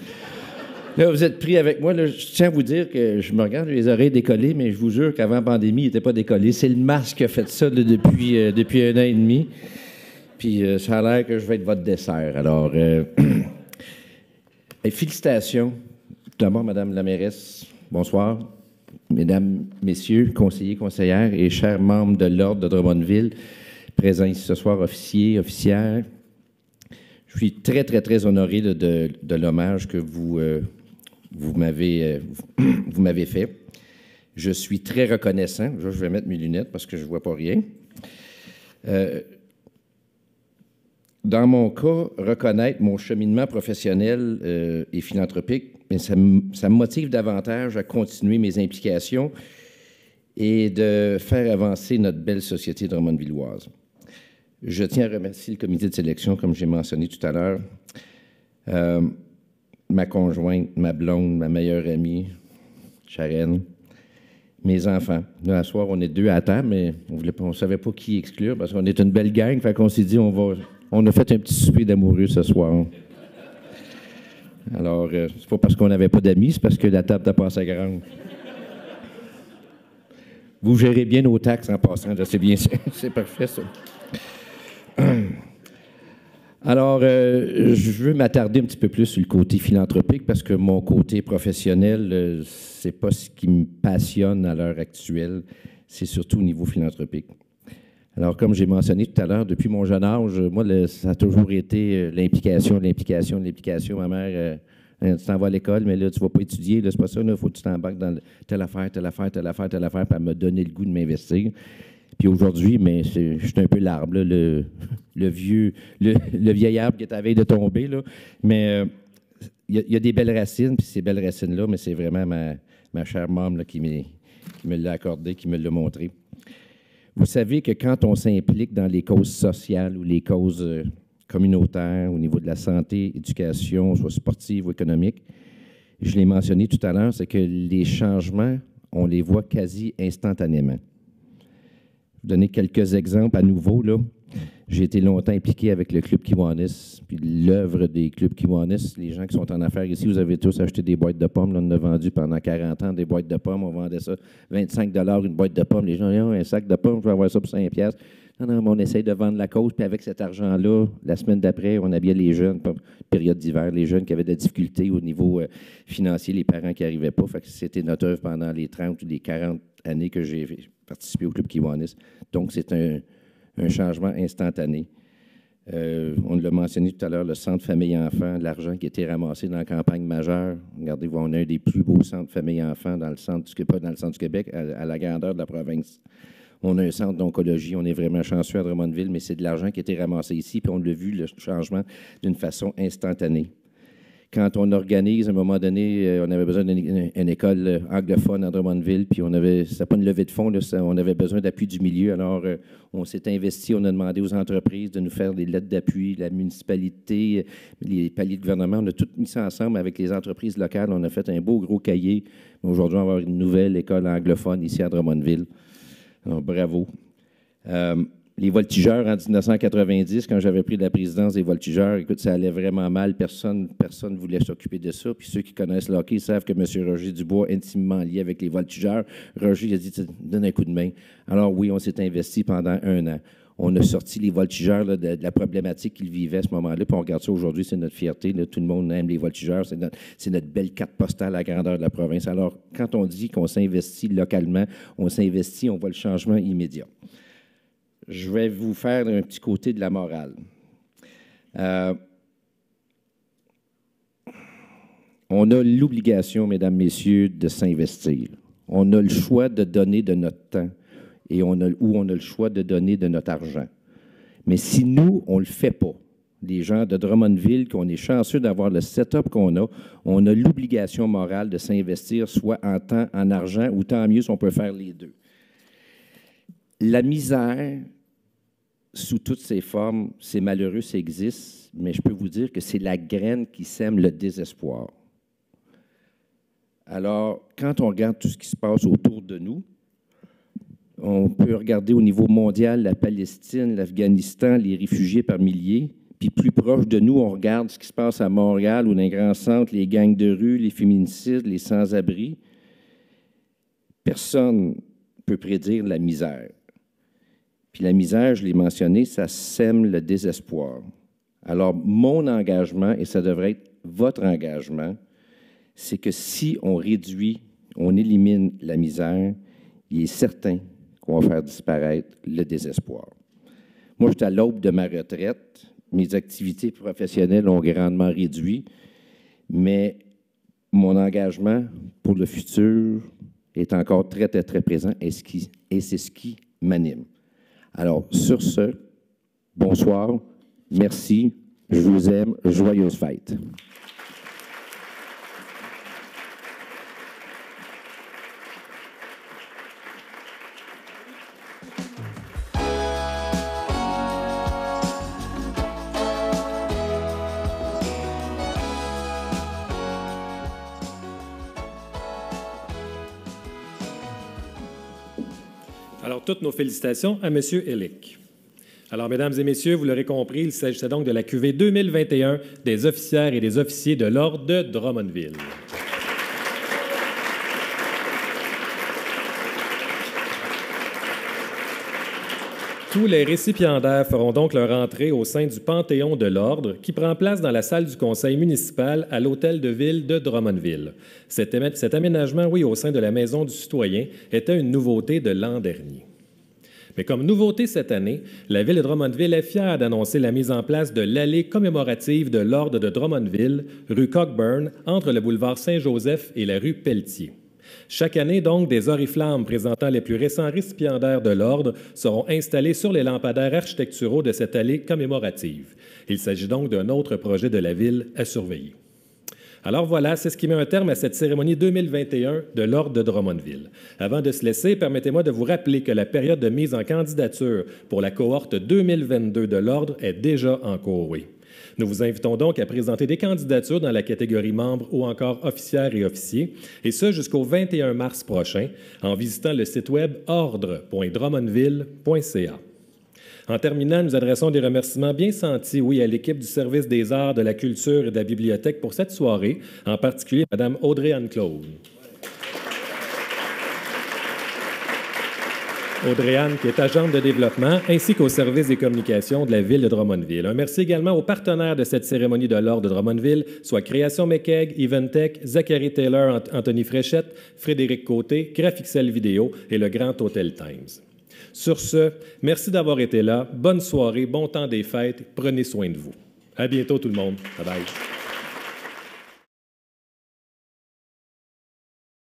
Là, vous êtes pris avec moi. Là, je tiens à vous dire que je me regarde les oreilles décollées, mais je vous jure qu'avant la pandémie, il n'était pas décollé. C'est le masque qui a fait ça là, depuis 1 an et demi. Puis ça a l'air que je vais être votre dessert. Alors, félicitations. Tout d'abord, Madame la mairesse, bonsoir. Mesdames, Messieurs, conseillers, conseillères et chers membres de l'Ordre de Drummondville, présents ici ce soir, officiers, officières. Je suis très, très, très honoré de l'hommage que vous m'avez fait. Je suis très reconnaissant. Je vais mettre mes lunettes parce que je ne vois pas rien. Dans mon cas, reconnaître mon cheminement professionnel et philanthropique, ça me motive davantage à continuer mes implications et de faire avancer notre belle société drummondvilloise. Je tiens à remercier le comité de sélection, comme j'ai mentionné tout à l'heure, ma conjointe, ma blonde, ma meilleure amie, Sharon, mes enfants. Là, à soir, on est 2 à table, mais on ne savait pas qui exclure parce qu'on est une belle gang, fait qu'on s'est dit on a fait un petit souper d'amoureux ce soir. Alors, c'est pas parce qu'on n'avait pas d'amis, c'est parce que la table t'a passé grande. Vous gérez bien nos taxes en passant, c'est bien, c'est parfait, ça. Alors, je veux m'attarder un petit peu plus sur le côté philanthropique parce que mon côté professionnel, c'est pas ce qui me passionne à l'heure actuelle, c'est surtout au niveau philanthropique. Alors, comme j'ai mentionné tout à l'heure, depuis mon jeune âge, moi, ça a toujours été l'implication. Ma mère, tu t'en vas à l'école, mais là, tu ne vas pas étudier, là, c'est pas ça, il faut que tu t'embarques dans telle affaire, puis elle m'a donné le goût de m'investir. Puis aujourd'hui, mais je suis un peu l'arbre, le vieil arbre qui est à la veille de tomber, là. Mais il y a des belles racines, puis ces belles racines-là, mais c'est vraiment ma chère maman là, qui me l'a accordé, qui me l'a montré. Vous savez que quand on s'implique dans les causes sociales ou les causes communautaires au niveau de la santé, éducation, soit sportive ou économique, je l'ai mentionné tout à l'heure, c'est que les changements, on les voit quasi instantanément. Je vais donner quelques exemples à nouveau, là. J'ai été longtemps impliqué avec le Club Kiwanis, puis l'œuvre des clubs Kiwanis. Les gens qui sont en affaires ici, vous avez tous acheté des boîtes de pommes. Là, on a vendu pendant 40 ans des boîtes de pommes. On vendait ça 25 $ une boîte de pommes. Les gens disaient, un sac de pommes, je vais avoir ça pour 5 $. Non, mais on essaye de vendre la cause. Puis avec cet argent-là, la semaine d'après, on habillait les jeunes, période d'hiver, les jeunes qui avaient des difficultés au niveau financier, les parents qui n'arrivaient pas. Fait que c'était notre œuvre pendant les 30 ou les 40 années que j'ai participé au Club Kiwanis. Donc, c'est un changement instantané. On l'a mentionné tout à l'heure, le centre famille-enfant, l'argent qui a été ramassé dans la campagne majeure. Regardez, on a un des plus beaux centres famille-enfant dans le centre du Québec, à la grandeur de la province. On a un centre d'oncologie, on est vraiment chanceux à Drummondville, mais c'est de l'argent qui a été ramassé ici, puis on a vu le changement d'une façon instantanée. Quand on organise, à un moment donné, on avait besoin d'une école anglophone à Drummondville, puis c'était pas une levée de fonds, là, on avait besoin d'appui du milieu. Alors, on s'est investi, on a demandé aux entreprises de nous faire des lettres d'appui, la municipalité, les paliers de gouvernement. On a tout mis ça ensemble avec les entreprises locales. On a fait un beau gros cahier. Aujourd'hui, on va avoir une nouvelle école anglophone ici à Drummondville. Alors, bravo. Les voltigeurs, en 1990, quand j'avais pris la présidence des voltigeurs, écoute, ça allait vraiment mal. Personne ne voulait s'occuper de ça. Puis ceux qui connaissent le hockey savent que M. Roger Dubois est intimement lié avec les voltigeurs. Roger a dit, donne un coup de main. Alors oui, on s'est investi pendant 1 an. On a sorti les voltigeurs là, de la problématique qu'ils vivaient à ce moment-là. Puis on regarde ça aujourd'hui, c'est notre fierté. Là, tout le monde aime les voltigeurs. C'est notre belle carte postale à la grandeur de la province. Alors, quand on dit qu'on s'investit localement, on s'investit, on voit le changement immédiat. Je vais vous faire un petit côté de la morale. On a l'obligation, mesdames, messieurs, de s'investir. On a le choix de donner de notre temps et on a le choix de donner de notre argent. Mais si nous, on ne le fait pas, les gens de Drummondville, qu'on est chanceux d'avoir le setup qu'on a, on a l'obligation morale de s'investir soit en temps, en argent, ou tant mieux si on peut faire les deux. La misère, sous toutes ses formes, c'est malheureux, ça existe, mais je peux vous dire que c'est la graine qui sème le désespoir. Alors, quand on regarde tout ce qui se passe autour de nous, on peut regarder au niveau mondial la Palestine, l'Afghanistan, les réfugiés par milliers, puis plus proche de nous, on regarde ce qui se passe à Montréal ou dans les grands centres, les gangs de rue, les féminicides, les sans-abri. Personne ne peut prédire la misère. Puis la misère, je l'ai mentionné, ça sème le désespoir. Alors, mon engagement, et ça devrait être votre engagement, c'est que si on réduit, on élimine la misère, il est certain qu'on va faire disparaître le désespoir. Moi, je suis à l'aube de ma retraite. Mes activités professionnelles ont grandement réduit, mais mon engagement pour le futur est encore très, très, très présent et c'est ce qui m'anime. Alors, sur ce, bonsoir, merci, je vous aime, joyeuses fêtes. Alors, toutes nos félicitations à M. Illick. Alors, mesdames et messieurs, vous l'aurez compris, il s'agissait donc de la cuvée 2021 des officières et des officiers de l'Ordre de Drummondville. Tous les récipiendaires feront donc leur entrée au sein du Panthéon de l'Ordre qui prend place dans la salle du conseil municipal à l'Hôtel de Ville de Drummondville. Cet aménagement, oui, au sein de la Maison du citoyen, était une nouveauté de l'an dernier. Mais comme nouveauté cette année, la Ville de Drummondville est fière d'annoncer la mise en place de l'allée commémorative de l'Ordre de Drummondville, rue Cockburn, entre le boulevard Saint-Joseph et la rue Pelletier. Chaque année, donc, des oriflammes présentant les plus récents récipiendaires de l'Ordre seront installés sur les lampadaires architecturaux de cette allée commémorative. Il s'agit donc d'un autre projet de la Ville à surveiller. Alors voilà, c'est ce qui met un terme à cette cérémonie 2021 de l'Ordre de Drummondville. Avant de se laisser, permettez-moi de vous rappeler que la période de mise en candidature pour la cohorte 2022 de l'Ordre est déjà encourue. Nous vous invitons donc à présenter des candidatures dans la catégorie membres ou encore officières et officiers, et ce jusqu'au 21 mars prochain, en visitant le site web ordre.drummondville.ca. En terminant, nous adressons des remerciements bien sentis, oui, à l'équipe du service des arts, de la culture et de la bibliothèque pour cette soirée, en particulier Mme Audrey-Anne Claude. Audrey-Anne, qui est agente de développement, ainsi qu'au service des communications de la Ville de Drummondville. Un merci également aux partenaires de cette cérémonie de l'Ordre de Drummondville, soit Création McKeag, Eventech, Zachary Taylor, Anthony Fréchette, Frédéric Côté, Graphixel Vidéo et le Grand Hôtel Times. Sur ce, merci d'avoir été là. Bonne soirée, bon temps des fêtes. Prenez soin de vous. À bientôt tout le monde. Bye bye.